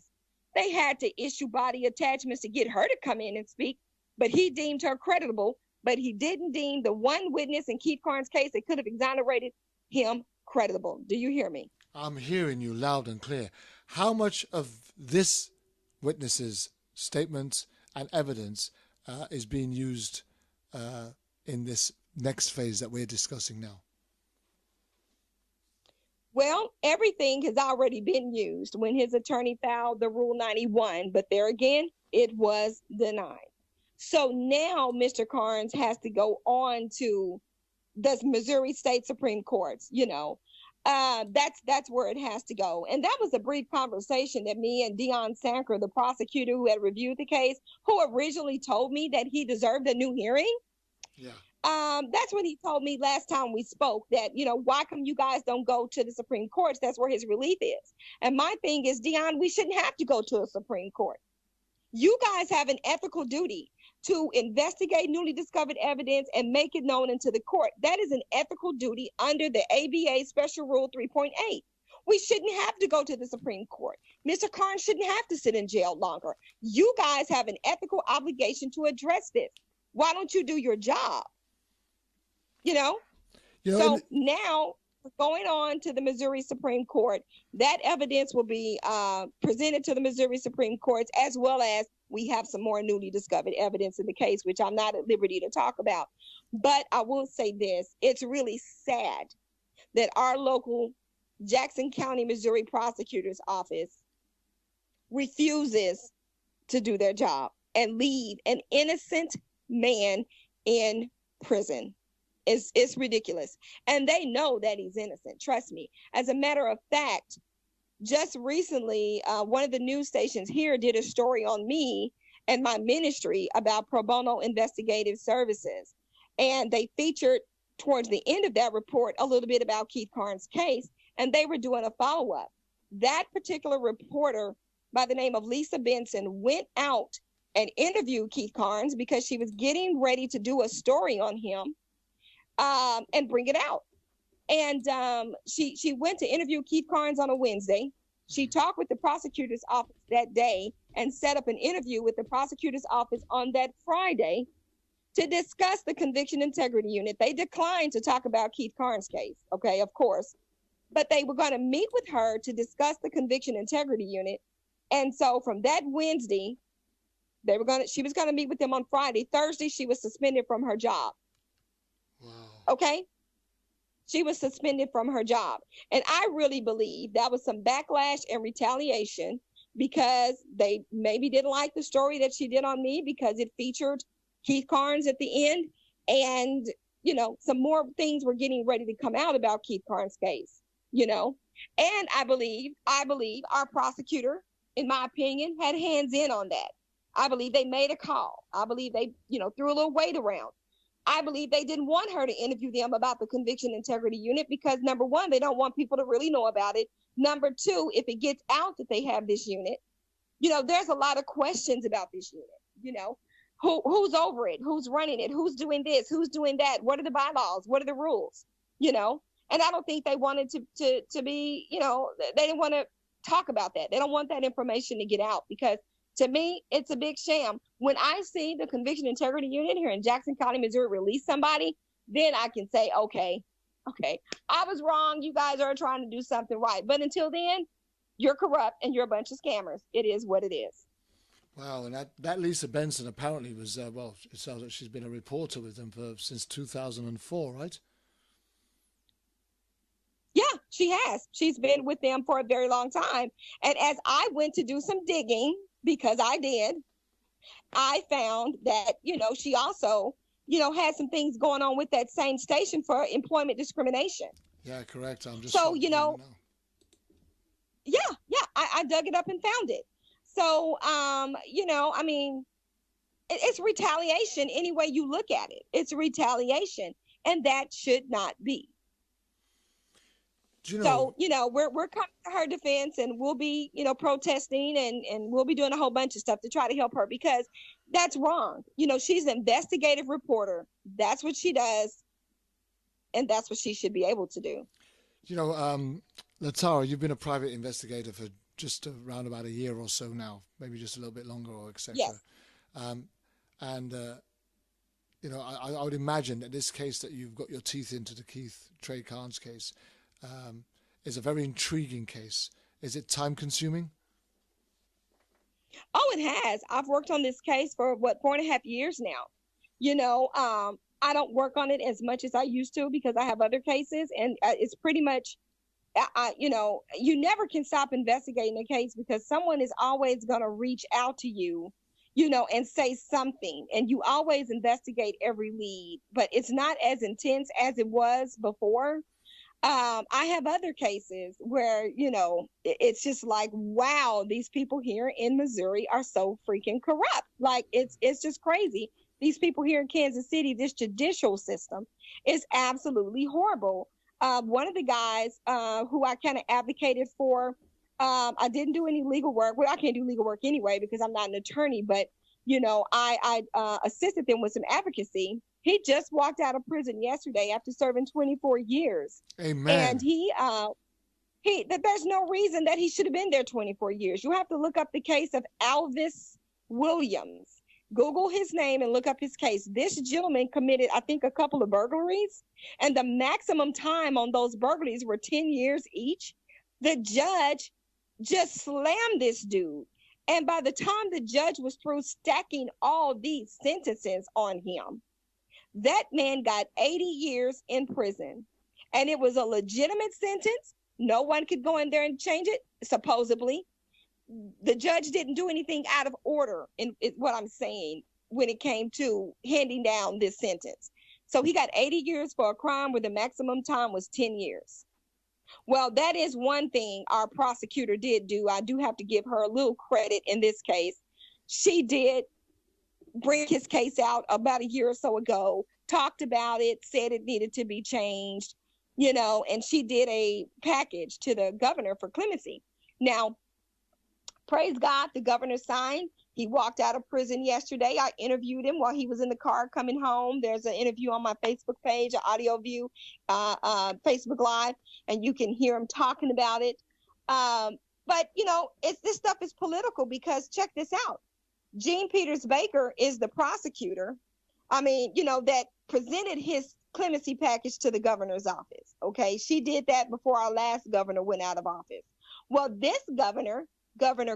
they had to issue body attachments to get her to come in and speak. But he deemed her credible, but he didn't deem the one witness in Keith Carnes' case that could have exonerated him credible. Do you hear me? I'm hearing you loud and clear. How much of this witness's statements and evidence is being used in this next phase that we're discussing now? Well, everything has already been used when his attorney filed the Rule 91, but there again, it was denied. So now Mr. Carnes has to go on to the Missouri State Supreme Courts, that's where it has to go. And that was a brief conversation that me and Deion Sanker, the prosecutor who had reviewed the case, who originally told me that he deserved a new hearing. Yeah. That's when he told me last time we spoke that, why come you guys don't go to the Supreme Courts? That's where his relief is. And my thing is, Deion, we shouldn't have to go to a Supreme Court. You guys have an ethical duty to investigate newly discovered evidence and make it known into the court. That is an ethical duty under the ABA Special Rule 3.8. We shouldn't have to go to the Supreme Court. Mr. Carnes shouldn't have to sit in jail longer. You guys have an ethical obligation to address this. Why don't you do your job? So now going on to the Missouri Supreme Court, that evidence will be presented to the Missouri Supreme Courts, as well as we have some more newly discovered evidence in the case, which I'm not at liberty to talk about. But I will say this, it's really sad that our local Jackson County, Missouri prosecutor's office refuses to do their job and leave an innocent man in prison. It's ridiculous. And they know that he's innocent. Trust me. As a matter of fact, just recently, one of the news stations here did a story on me and my ministry about pro bono investigative services. And they featured towards the end of that report a little bit about Keith Carnes' case, and they were doing a follow-up. That particular reporter by the name of Lisa Benson went out and interviewed Keith Carnes because she was getting ready to do a story on him and bring it out. And she went to interview Keith Carnes on a Wednesday. She talked with the prosecutor's office that day and set up an interview with the prosecutor's office on that Friday to discuss the Conviction Integrity Unit. They declined to talk about Keith Carnes' case, okay, of course. But they were going to meet with her to discuss the Conviction Integrity Unit. And so from that Wednesday, she was going to meet with them on Friday. Thursday, she was suspended from her job. Wow. Okay? She was suspended from her job. And I really believe that was some backlash and retaliation because they maybe didn't like the story that she did on me because it featured Keith Carnes at the end. And, some more things were getting ready to come out about Keith Carnes' case, And I believe our prosecutor, in my opinion, had hands in on that. I believe they made a call. I believe they, threw a little weight around. I believe they didn't want her to interview them about the Conviction Integrity Unit because, number one, they don't want people to really know about it. Number two, if it gets out that they have this unit, there's a lot of questions about this unit. Who's over it? Who's running it? Who's doing this? Who's doing that? What are the bylaws? What are the rules? And I don't think they wanted to be, they didn't want to talk about that. They don't want that information to get out because to me, it's a big sham. When I see the Conviction Integrity Unit here in Jackson County, Missouri, release somebody, then I can say, okay, I was wrong. You guys are trying to do something right. But until then, you're corrupt and you're a bunch of scammers. It is what it is. Wow, and that Lisa Benson apparently was, it sounds like she's been a reporter with them since 2004, right? She has. She's been with them for a very long time. And as I went to do some digging, because I did, I found that, she also, had some things going on with that same station for employment discrimination. Yeah, correct. I'm just so, yeah, I dug it up and found it. So, I mean, it's retaliation any way you look at it. It's retaliation, and that should not be. So, we're coming to her defense, and we'll be, protesting and we'll be doing a whole bunch of stuff to try to help her, because that's wrong. She's an investigative reporter. That's what she does. And that's what she should be able to do. Latara, you've been a private investigator for just around about a year or so now, maybe just a little bit longer, or etc. Yes. I would imagine that this case that you've got your teeth into, the Keith Trey Carnes case, is a very intriguing case. Is it time consuming? Oh, it has. I've worked on this case for 4.5 years now. I don't work on it as much as I used to because I have other cases, and it's pretty much, you never can stop investigating a case because someone is always going to reach out to you, and say something, and you always investigate every lead, but it's not as intense as it was before. I have other cases where, it's just like, wow, these people here in Missouri are so freaking corrupt. Like, it's just crazy. These people here in Kansas City, this judicial system is absolutely horrible. One of the guys who I kind of advocated for, I didn't do any legal work. Well, I can't do legal work anyway because I'm not an attorney, but, I assisted them with some advocacy. He just walked out of prison yesterday after serving 24 years. Amen. And there's no reason that he should have been there 24 years. You have to look up the case of Alvis Williams. Google his name and look up his case. This gentleman committed, I think, a couple of burglaries, and the maximum time on those burglaries were 10 years each. The judge just slammed this dude. And by the time the judge was through stacking all these sentences on him, that man got 80 years in prison. And it was a legitimate sentence. No one could go in there and change it, supposedly. The judge didn't do anything out of order, in what I'm saying, when it came to handing down this sentence. So he got 80 years for a crime where the maximum time was 10 years. Well, that is one thing our prosecutor did do. I do have to give her a little credit in this case. She did bring his case out about a year or so ago, talked about it, said it needed to be changed, and she did a package to the governor for clemency. Now, praise God, the governor signed. He walked out of prison yesterday. I interviewed him while he was in the car coming home. There's an interview on my Facebook page, an audio view, Facebook Live, and you can hear him talking about it. But, this stuff is political because check this out. Jean Peters Baker is the prosecutor. That presented his clemency package to the governor's office. Okay. She did that before our last governor went out of office. Well, this Governor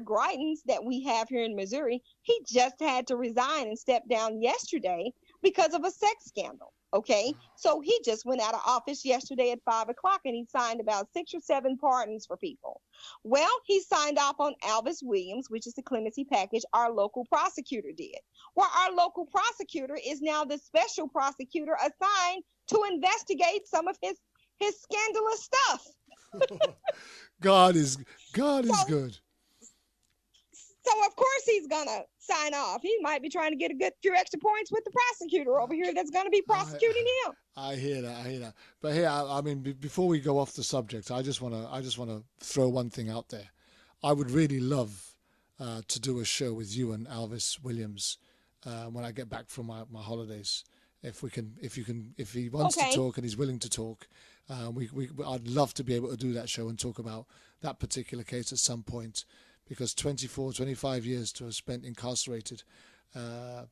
Greitens that we have here in Missouri, he just had to resign and step down yesterday because of a sex scandal. Okay. So he just went out of office yesterday at 5:00 and he signed about 6 or 7 pardons for people. Well, he signed off on Alvis Williams, which is the clemency package our local prosecutor did. Well, our local prosecutor is now the special prosecutor assigned to investigate some of his scandalous stuff. God is good. So, of course, he's going to sign off. He might be trying to get a good few extra points with the prosecutor over here that's going to be prosecuting him. I hear that. But here, before we go off the subject, I just want to throw one thing out there. I would really love to do a show with you and Alvis Williams when I get back from my holidays. If he wants to talk and he's willing to talk, I'd love to be able to do that show and talk about that particular case at some point. Because 25 years to have spent incarcerated you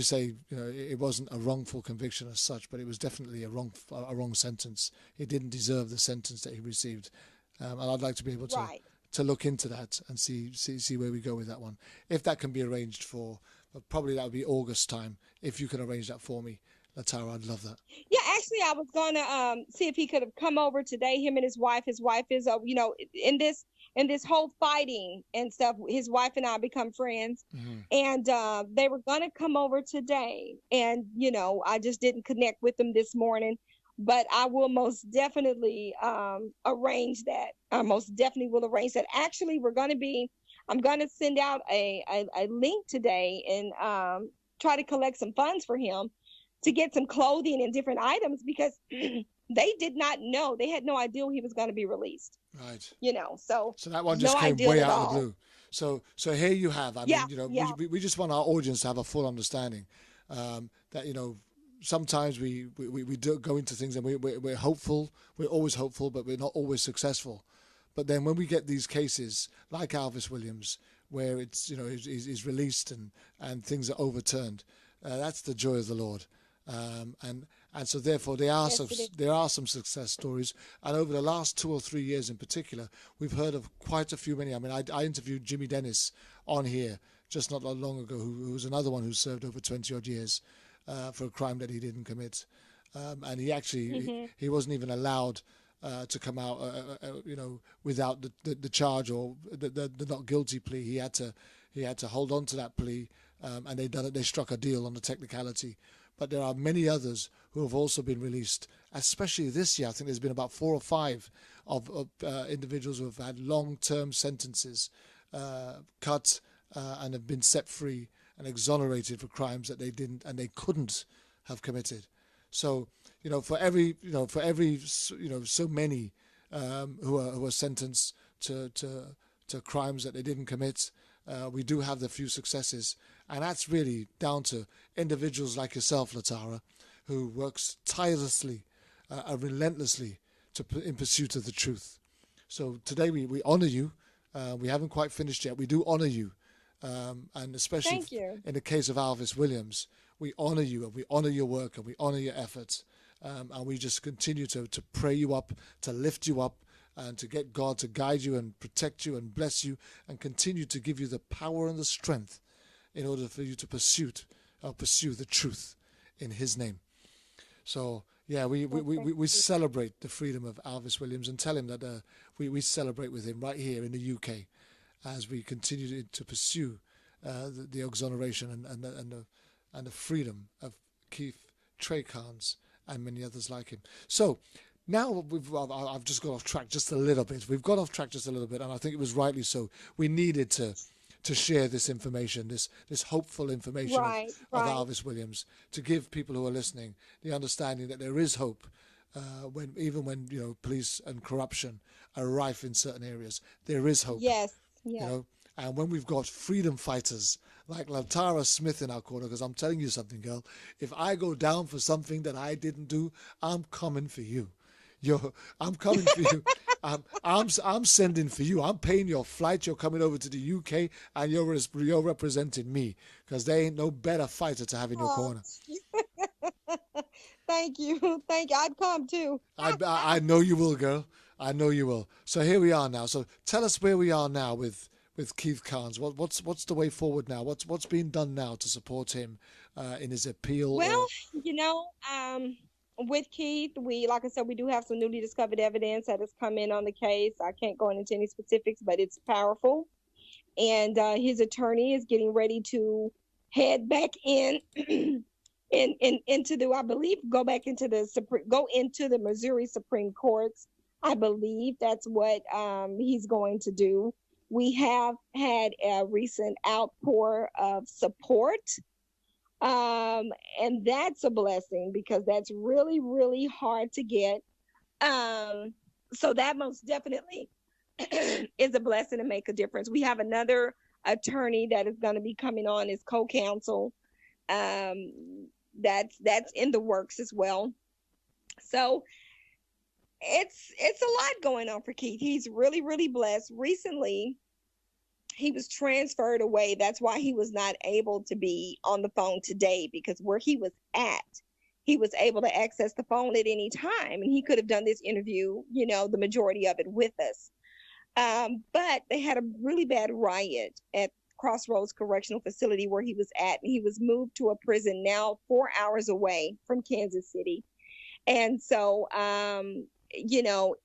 say it wasn't a wrongful conviction as such, but it was definitely a wrong sentence. He didn't deserve the sentence that he received, and I'd like to be able to look into that and see where we go with that one. If that can be arranged for, probably that would be August time. If you can arrange that for me, Latara, I'd love that. Yeah, actually, I was gonna see if he could have come over today. Him and his wife. His wife is, in this whole fighting and stuff. His wife and I become friends, and they were gonna come over today, and I just didn't connect with them this morning. But I will most definitely arrange that. I most definitely will arrange that. Actually, I'm gonna send out a link today and try to collect some funds for him to get some clothing and different items, because they did not know. They had no idea he was going to be released. Right. So that one just came way out of the blue. So here you have. I mean, we just want our audience to have a full understanding that sometimes we do go into things and we're hopeful. We're always hopeful, but we're not always successful. But then when we get these cases like Alvis Williams, where it's he's released and things are overturned, that's the joy of the Lord. And so therefore there are some success stories, and over the last 2 or 3 years in particular, we've heard of quite a few many. I mean, I interviewed Jimmy Dennis on here just not long ago, who was another one who served over 20 odd years for a crime that he didn't commit, and he actually he wasn't even allowed to come out without the charge or the not guilty plea. He had to hold on to that plea, and they struck a deal on the technicality. But there are many others who have also been released, especially this year. I think there's been about 4 or 5 of individuals who have had long-term sentences cut and have been set free and exonerated for crimes that they didn't and they couldn't have committed. So, for every so many who are sentenced to crimes that they didn't commit, we do have the few successes, and that's really down to individuals like yourself, Latara, who works tirelessly, relentlessly in pursuit of the truth. So today we honor you. We haven't quite finished yet. We do honor you, and especially in the case of Alvis Williams, we honor you and we honor your work and we honor your efforts, and we just continue to pray you up, to lift you up, and to get God to guide you and protect you and bless you and continue to give you the power and the strength in order for you to pursue the truth in His name. So yeah, we celebrate the freedom of Alvis Williams and tell him that we celebrate with him right here in the UK as we continue to pursue the exoneration and the freedom of Keith Trey Carnes and many others like him. So now I've just got off track just a little bit. We've got off track just a little bit, and I think it was rightly so. We needed to share this information, this hopeful information of Alvis Williams, to give people who are listening the understanding that there is hope, even when police and corruption are rife in certain areas. There is hope. Yes. And when we've got freedom fighters like Latara Smith in our corner, because I'm telling you something, girl, if I go down for something that I didn't do, I'm coming for you. I'm coming for you. I'm sending for you. I'm paying your flight. You're coming over to the UK, and you're representing me, because there ain't no better fighter to have in your corner. Thank you. I'd come too. I know you will, girl. I know you will. So here we are now. So tell us where we are now with Keith Carnes. What's the way forward now? What's being done now to support him in his appeal? Well, with Keith, like I said, we do have some newly discovered evidence that has come in on the case. I can't go into any specifics, but it's powerful. And his attorney is getting ready to head back into the Missouri Supreme Courts. I believe that's what he's going to do. We have had a recent outpour of support. And that's a blessing, because that's really, really hard to get. So that most definitely is a blessing to make a difference. We have another attorney that is going to be coming on as co-counsel. That's in the works as well. So it's a lot going on for Keith. He's really, really blessed. Recently, he was transferred away. That's why he was not able to be on the phone today, because where he was at, he was able to access the phone at any time, and he could have done this interview, the majority of it with us. But they had a really bad riot at Crossroads Correctional Facility where he was at, and he was moved to a prison now 4 hours away from Kansas City. And so, you know,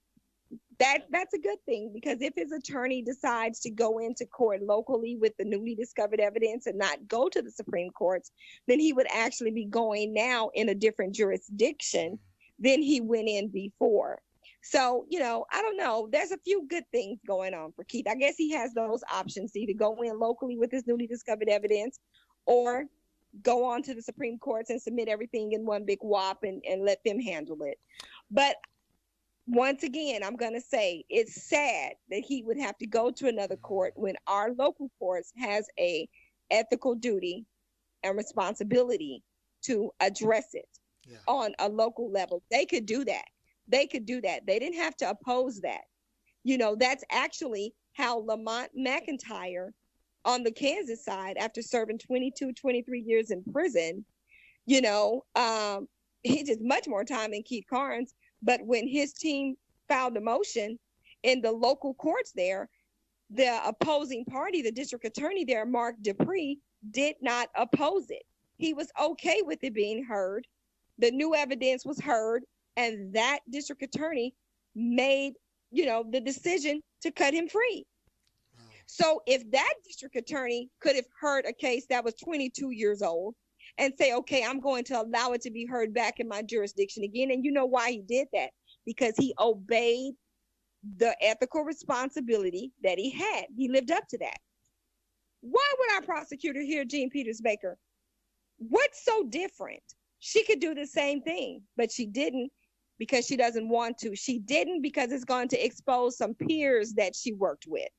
that's a good thing, because if his attorney decides to go into court locally with the newly discovered evidence and not go to the Supreme Courts, then he would actually be going now in a different jurisdiction than he went in before. So, you know, I don't know. There's a few good things going on for Keith. I guess he has those options to either go in locally with his newly discovered evidence or go on to the Supreme Courts and submit everything in one big whop and let them handle it. But once again, I'm going to say it's sad that he would have to go to another court when our local courts has a ethical duty and responsibility to address it on a local level. They could do that. They could do that. They didn't have to oppose that. You know, that's actually how Lamont McIntyre on the Kansas side, after serving 22, 23 years in prison, you know, he did much more time than Keith Carnes. But when his team filed a motion in the local courts there, the opposing party, the district attorney there, Mark Dupree, did not oppose it. He was okay with it being heard. The new evidence was heard, and that district attorney made, you know, the decision to cut him free. So if that district attorney could have heard a case that was 22 years old and say, okay, I'm going to allow it to be heard back in my jurisdiction again. And you know why he did that? Because he obeyed the ethical responsibility that he had. He lived up to that. Why would our prosecutor here, Jean Peters Baker? What's so different? She could do the same thing, but she didn't because she doesn't want to. She didn't because it's going to expose some peers that she worked with.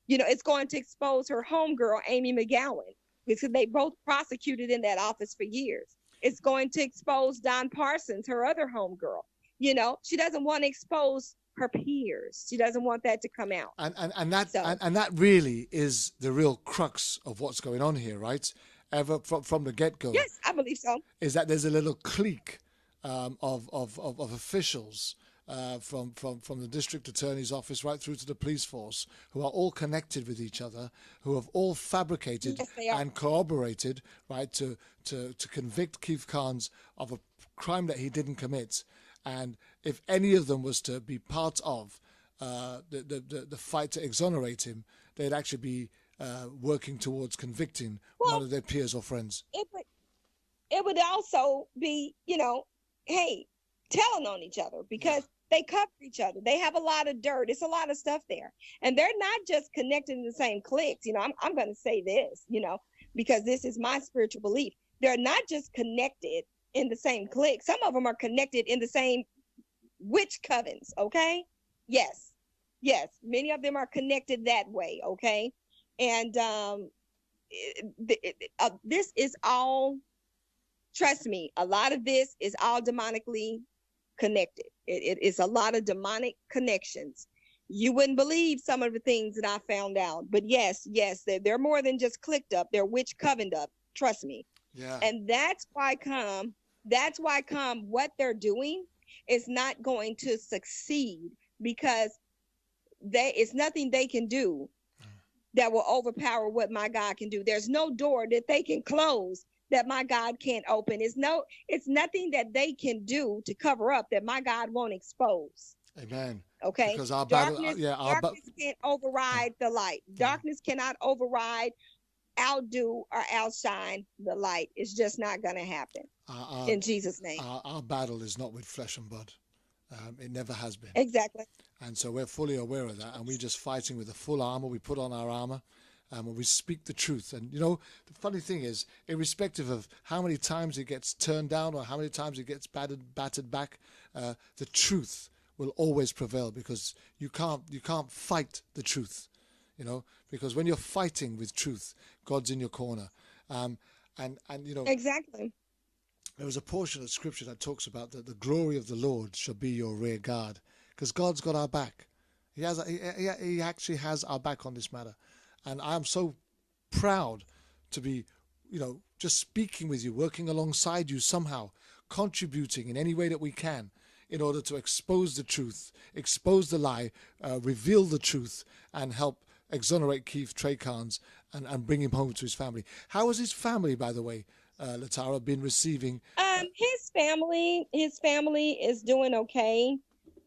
You know, it's going to expose her homegirl, Amy McGowan, because they both prosecuted in that office for years. It's going to expose Don Parsons, her other homegirl. You know, she doesn't want to expose her peers. She doesn't want that to come out. And that really is the real crux of what's going on here, right? Ever from the get-go. Yes, I believe so. Is that there's a little clique of officials from the district attorney's office right through to the police force, who are all connected with each other, who have all fabricated and corroborated, right, to convict Keith Carnes of a crime that he didn't commit. And if any of them was to be part of the fight to exonerate him, they'd actually be working towards convicting one of their peers or friends. It would also be, you know, hey, telling on each other, because they cover each other. They have a lot of dirt. It's a lot of stuff there. And they're not just connected in the same cliques. You know, I'm going to say this, you know, because this is my spiritual belief. They're not just connected in the same clique. Some of them are connected in the same witch covens, okay? Yes. Many of them are connected that way, okay? And this is all, trust me, a lot of this is all demonically connected. It is a lot of demonic connections. You wouldn't believe some of the things that I found out. But yes, they're more than just clicked up. They're witch covened up. Trust me. Yeah. And that's why what they're doing is not going to succeed, because it's nothing they can do that will overpower what my God can do. There's no door that they can close that my God can't open. It's nothing that they can do to cover up that my God won't expose. Amen. Okay. Because our darkness battle, can't override the light. Darkness cannot override, outdo, or outshine the light. It's just not going to happen. In Jesus' name. Our battle is not with flesh and blood. It never has been. Exactly. And so we're fully aware of that, and we're just fighting with the full armor. We put on our armor, and we speak the truth. And, you know, the funny thing is, irrespective of how many times it gets turned down or how many times it gets battered back, the truth will always prevail, because you can't fight the truth, you know, because when you're fighting with truth, God's in your corner. And you know, exactly. There was a portion of scripture that talks about that the glory of the Lord shall be your rear guard, because God's got our back. He actually has our back on this matter. And I'm so proud to be, you know, just speaking with you, working alongside you somehow, contributing in any way that we can in order to expose the truth, expose the lie, reveal the truth, and help exonerate Keith Trey Carnes and bring him home to his family. How has his family, by the way, Latara, been receiving? His family is doing okay.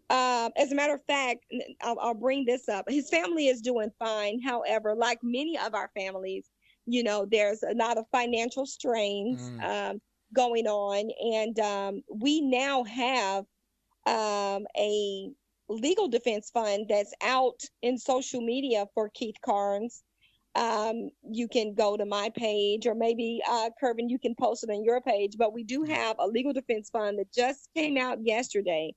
As a matter of fact, I'll bring this up. His family is doing fine. However, like many of our families, there's a lot of financial strains going on. And we now have a legal defense fund that's out in social media for Keith Carnes. You can go to my page, or maybe Kervin, you can post it on your page. But we do have a legal defense fund that just came out yesterday,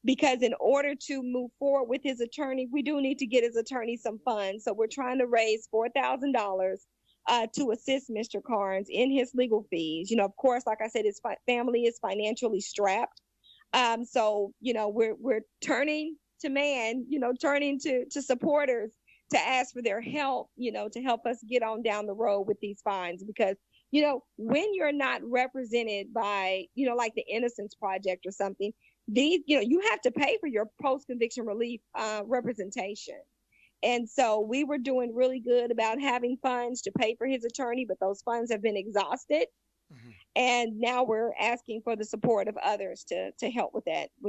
because in order to move forward with his attorney, we do need to get his attorney some funds. So we're trying to raise $4,000 to assist Mr. Carnes in his legal fees. Of course, like I said, his family is financially strapped. So we're turning to man, turning to supporters to ask for their help, to help us get on down the road with these fines. Because, when you're not represented by, like the Innocence Project or something, you have to pay for your post-conviction relief representation. And so we were doing really good about having funds to pay for his attorney, but those funds have been exhausted. And now we're asking for the support of others to help with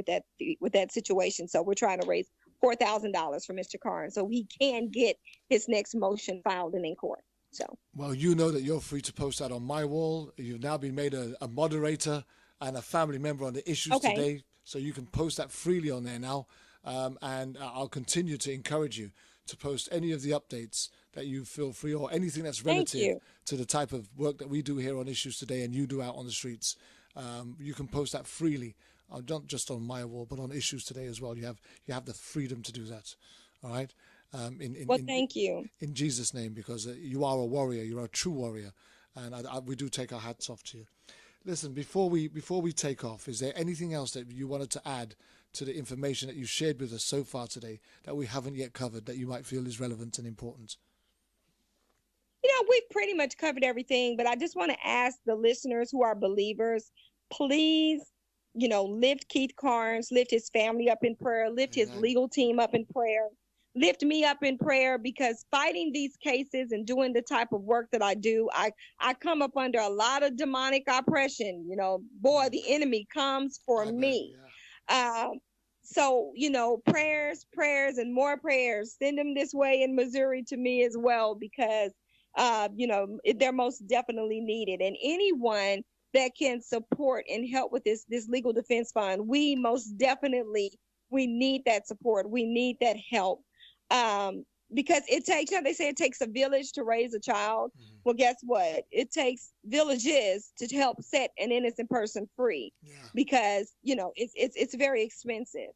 that situation. So we're trying to raise $4,000 for Mr. Carnes so he can get his next motion filed in court. So, well, you know that you're free to post that on my wall. You've now been made a moderator and a family member on the issues today, so you can post that freely on there now. And I'll continue to encourage you to post any of the updates that you feel free, or anything that's relative to the type of work that we do here on Issues Today and you do out on the streets. You can post that freely, not just on my wall, but on Issues Today as well. You have the freedom to do that. All right. Thank you. In Jesus' name, because you are a warrior. You're a true warrior, and we do take our hats off to you. Listen, before we take off, is there anything else that you wanted to add to the information that you shared with us so far today that we haven't yet covered that you might feel is relevant and important? We've pretty much covered everything, but I just want to ask the listeners who are believers, please, lift Keith Carnes, lift his family up in prayer, lift his legal team up in prayer, lift me up in prayer, because fighting these cases and doing the type of work that I do, I come up under a lot of demonic oppression. Boy, the enemy comes for me. So, prayers and more prayers. Send them this way in Missouri to me as well, because, they're most definitely needed. And anyone that can support and help with this legal defense fund, we most definitely, we need that support. We need that help. Because it takes, they say it takes a village to raise a child. Well, guess what? It takes villages to help set an innocent person free, because, it's very expensive,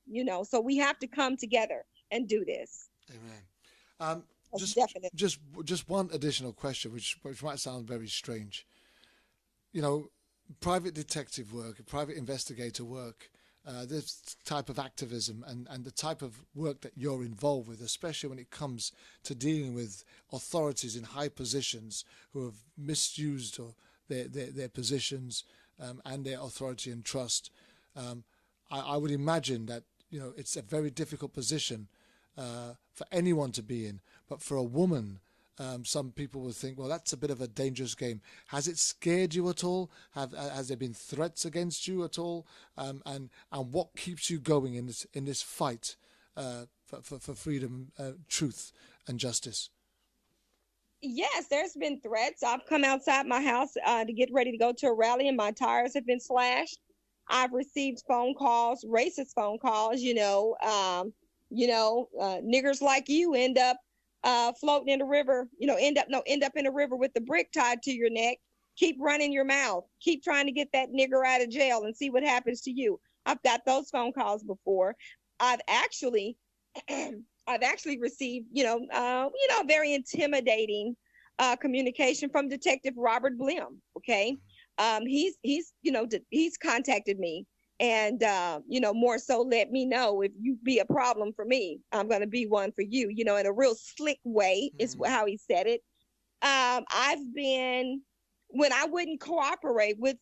so we have to come together and do this. Amen. Just one additional question, which might sound very strange. Private detective work, private investigator work, this type of activism and the type of work that you're involved with, especially when it comes to dealing with authorities in high positions who have misused their positions and their authority and trust. I would imagine that it's a very difficult position for anyone to be in, but for a woman, some people will think, well, that's a bit of a dangerous game. Has it scared you at all? Has there been threats against you at all? And what keeps you going in this fight for freedom, truth, and justice? Yes, there's been threats. I've come outside my house to get ready to go to a rally, and my tires have been slashed. I've received phone calls, racist phone calls. Niggers like you end up floating in the river, end up in a river with the brick tied to your neck. Keep running your mouth. Keep trying to get that nigger out of jail and see what happens to you. I've got those phone calls before. I've actually received, very intimidating communication from Detective Robert Blim. Okay. He's contacted me. And, more so let me know if you be a problem for me, I'm going to be one for you, in a real slick way is how he said it. I've been, when I wouldn't cooperate with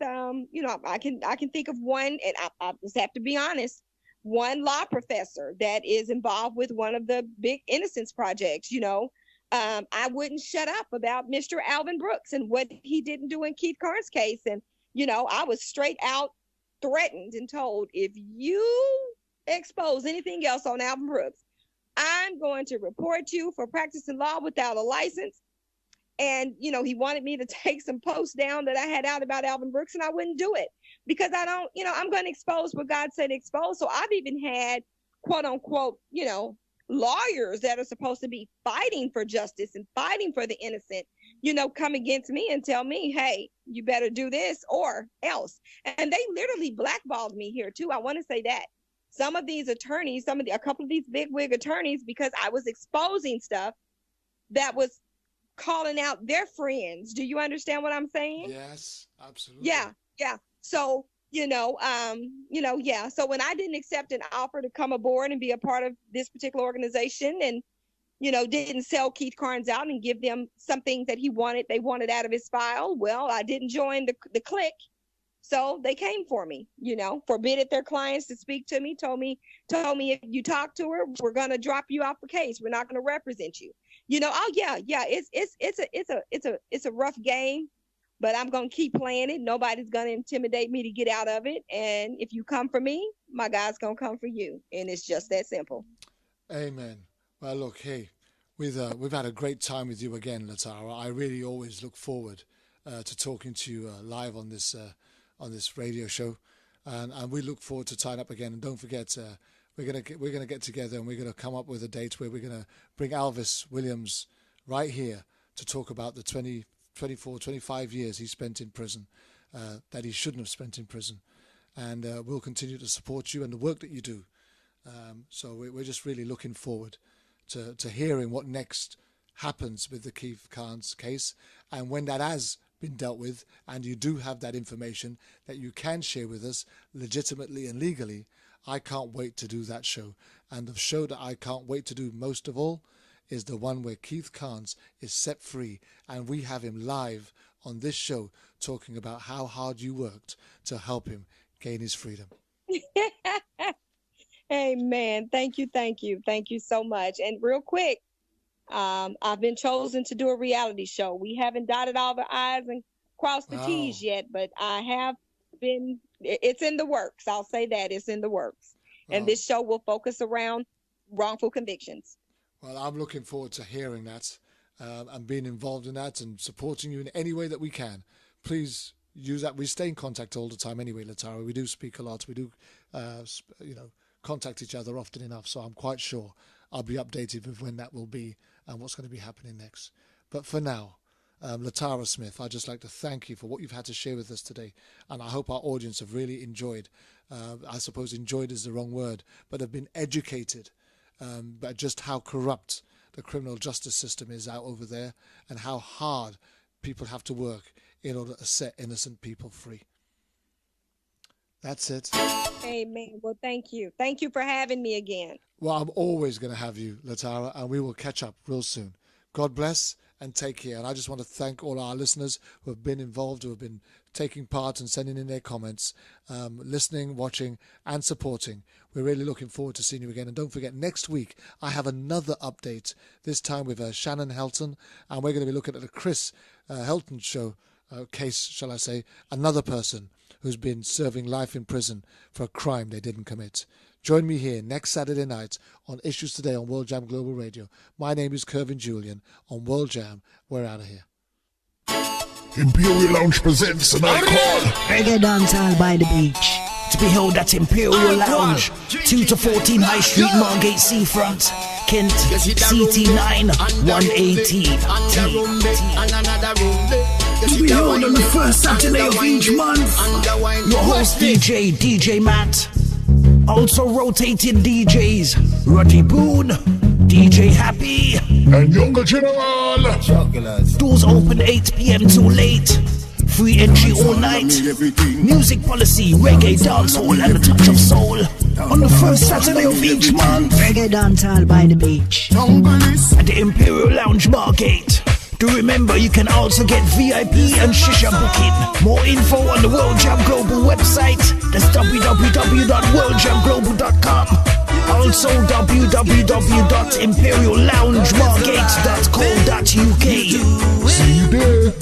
I can think of one, and I just have to be honest. one law professor that is involved with one of the big Innocence projects. I wouldn't shut up about Mr. Alvin Brooks and what he didn't do in Keith Carnes' case. And, I was straight out threatened and told, if you expose anything else on Alvin Brooks, I'm going to report you for practicing law without a license. And, he wanted me to take some posts down that I had out about Alvin Brooks, and I wouldn't do it because I don't, I'm going to expose what God said to expose. So I've even had, quote unquote, lawyers that are supposed to be fighting for justice and fighting for the innocent, come against me and tell me, hey, you better do this or else. And they literally blackballed me here too. I want to say that some of these attorneys, a couple of these big wig attorneys, because I was exposing stuff that was calling out their friends. Do you understand what I'm saying? Yes, absolutely. Yeah. So, So when I didn't accept an offer to come aboard and be a part of this particular organization and, didn't sell Keith Carnes out and give them something that they wanted out of his file, well, I didn't join the clique. So they came for me, forbidden their clients to speak to me, told me if you talk to her, we're going to drop you off the case. We're not going to represent you. It's a rough game, but I'm going to keep playing it. Nobody's going to intimidate me to get out of it. And if you come for me, my God's going to come for you. And it's just that simple. Amen. Well, look, hey, we've had a great time with you again, Latara. I really always look forward to talking to you live on this radio show. And we look forward to tying up again. And don't forget, we're gonna get together and we're gonna come up with a date where we're gonna bring Alvis Williams right here to talk about the 25 years he spent in prison, that he shouldn't have spent in prison, and we'll continue to support you and the work that you do. So we're just really looking forward to hearing what next happens with the Keith Carnes case, and when that has been dealt with and you do have that information that you can share with us legitimately and legally, I can't wait to do that show. And the show that I can't wait to do most of all is the one where Keith Carnes is set free and we have him live on this show talking about how hard you worked to help him gain his freedom. Amen. Thank you. Thank you so much. And real quick, I've been chosen to do a reality show. We haven't dotted all the I's and crossed the T's yet, but I have been, it's in the works. I'll say that it's in the works. And this show will focus around wrongful convictions. Well, I'm looking forward to hearing that and being involved in that and supporting you in any way that we can. Please use that. We stay in contact all the time anyway, Latara. We do speak a lot. We do, contact each other often enough. So I'm quite sure I'll be updated with when that will be and what's going to be happening next. But for now, Latara Smith, I'd just like to thank you for what you've had to share with us today. And I hope our audience have really enjoyed. I suppose enjoyed is the wrong word, but have been educated about just how corrupt the criminal justice system is out over there and how hard people have to work in order to set innocent people free. That's it. Amen. Well, thank you. Thank you for having me again. Well, I'm always going to have you, Latara, and we will catch up real soon. God bless and take care. And I just want to thank all our listeners who have been involved, who have been taking part and sending in their comments, listening, watching, and supporting. We're really looking forward to seeing you again. And don't forget, next week, I have another update, this time with Shannon Helton, and we're going to be looking at the Chris Helton show case, shall I say, another person who's been serving life in prison for a crime they didn't commit. Join me here next Saturday night on Issues Today on World Jam Global Radio. My name is Kervin Julian on World Jam. We're out of here. Imperial Lounge presents an icon. Reggae dancehall by the beach. To be held at Imperial Lounge, 2 to 14 High Street, Margate Seafront, Kent, CT9 118. To be held on the first Saturday of each month. Your host DJ Matt. Also rotating DJs, Roddy Boone, DJ Happy, and Younger General. Doors open 8 p.m. till late. Free entry all night. Music policy, reggae, dancehall, and a touch of soul. On the first Saturday of each month. Reggae dancehall by the beach. At the Imperial Lounge Margate. Do remember you you can also get VIP and shisha booking. More info on the World Jam Global website. That's www.worldjamglobal.com. Also www.imperialloungemargate.co.uk. See you there.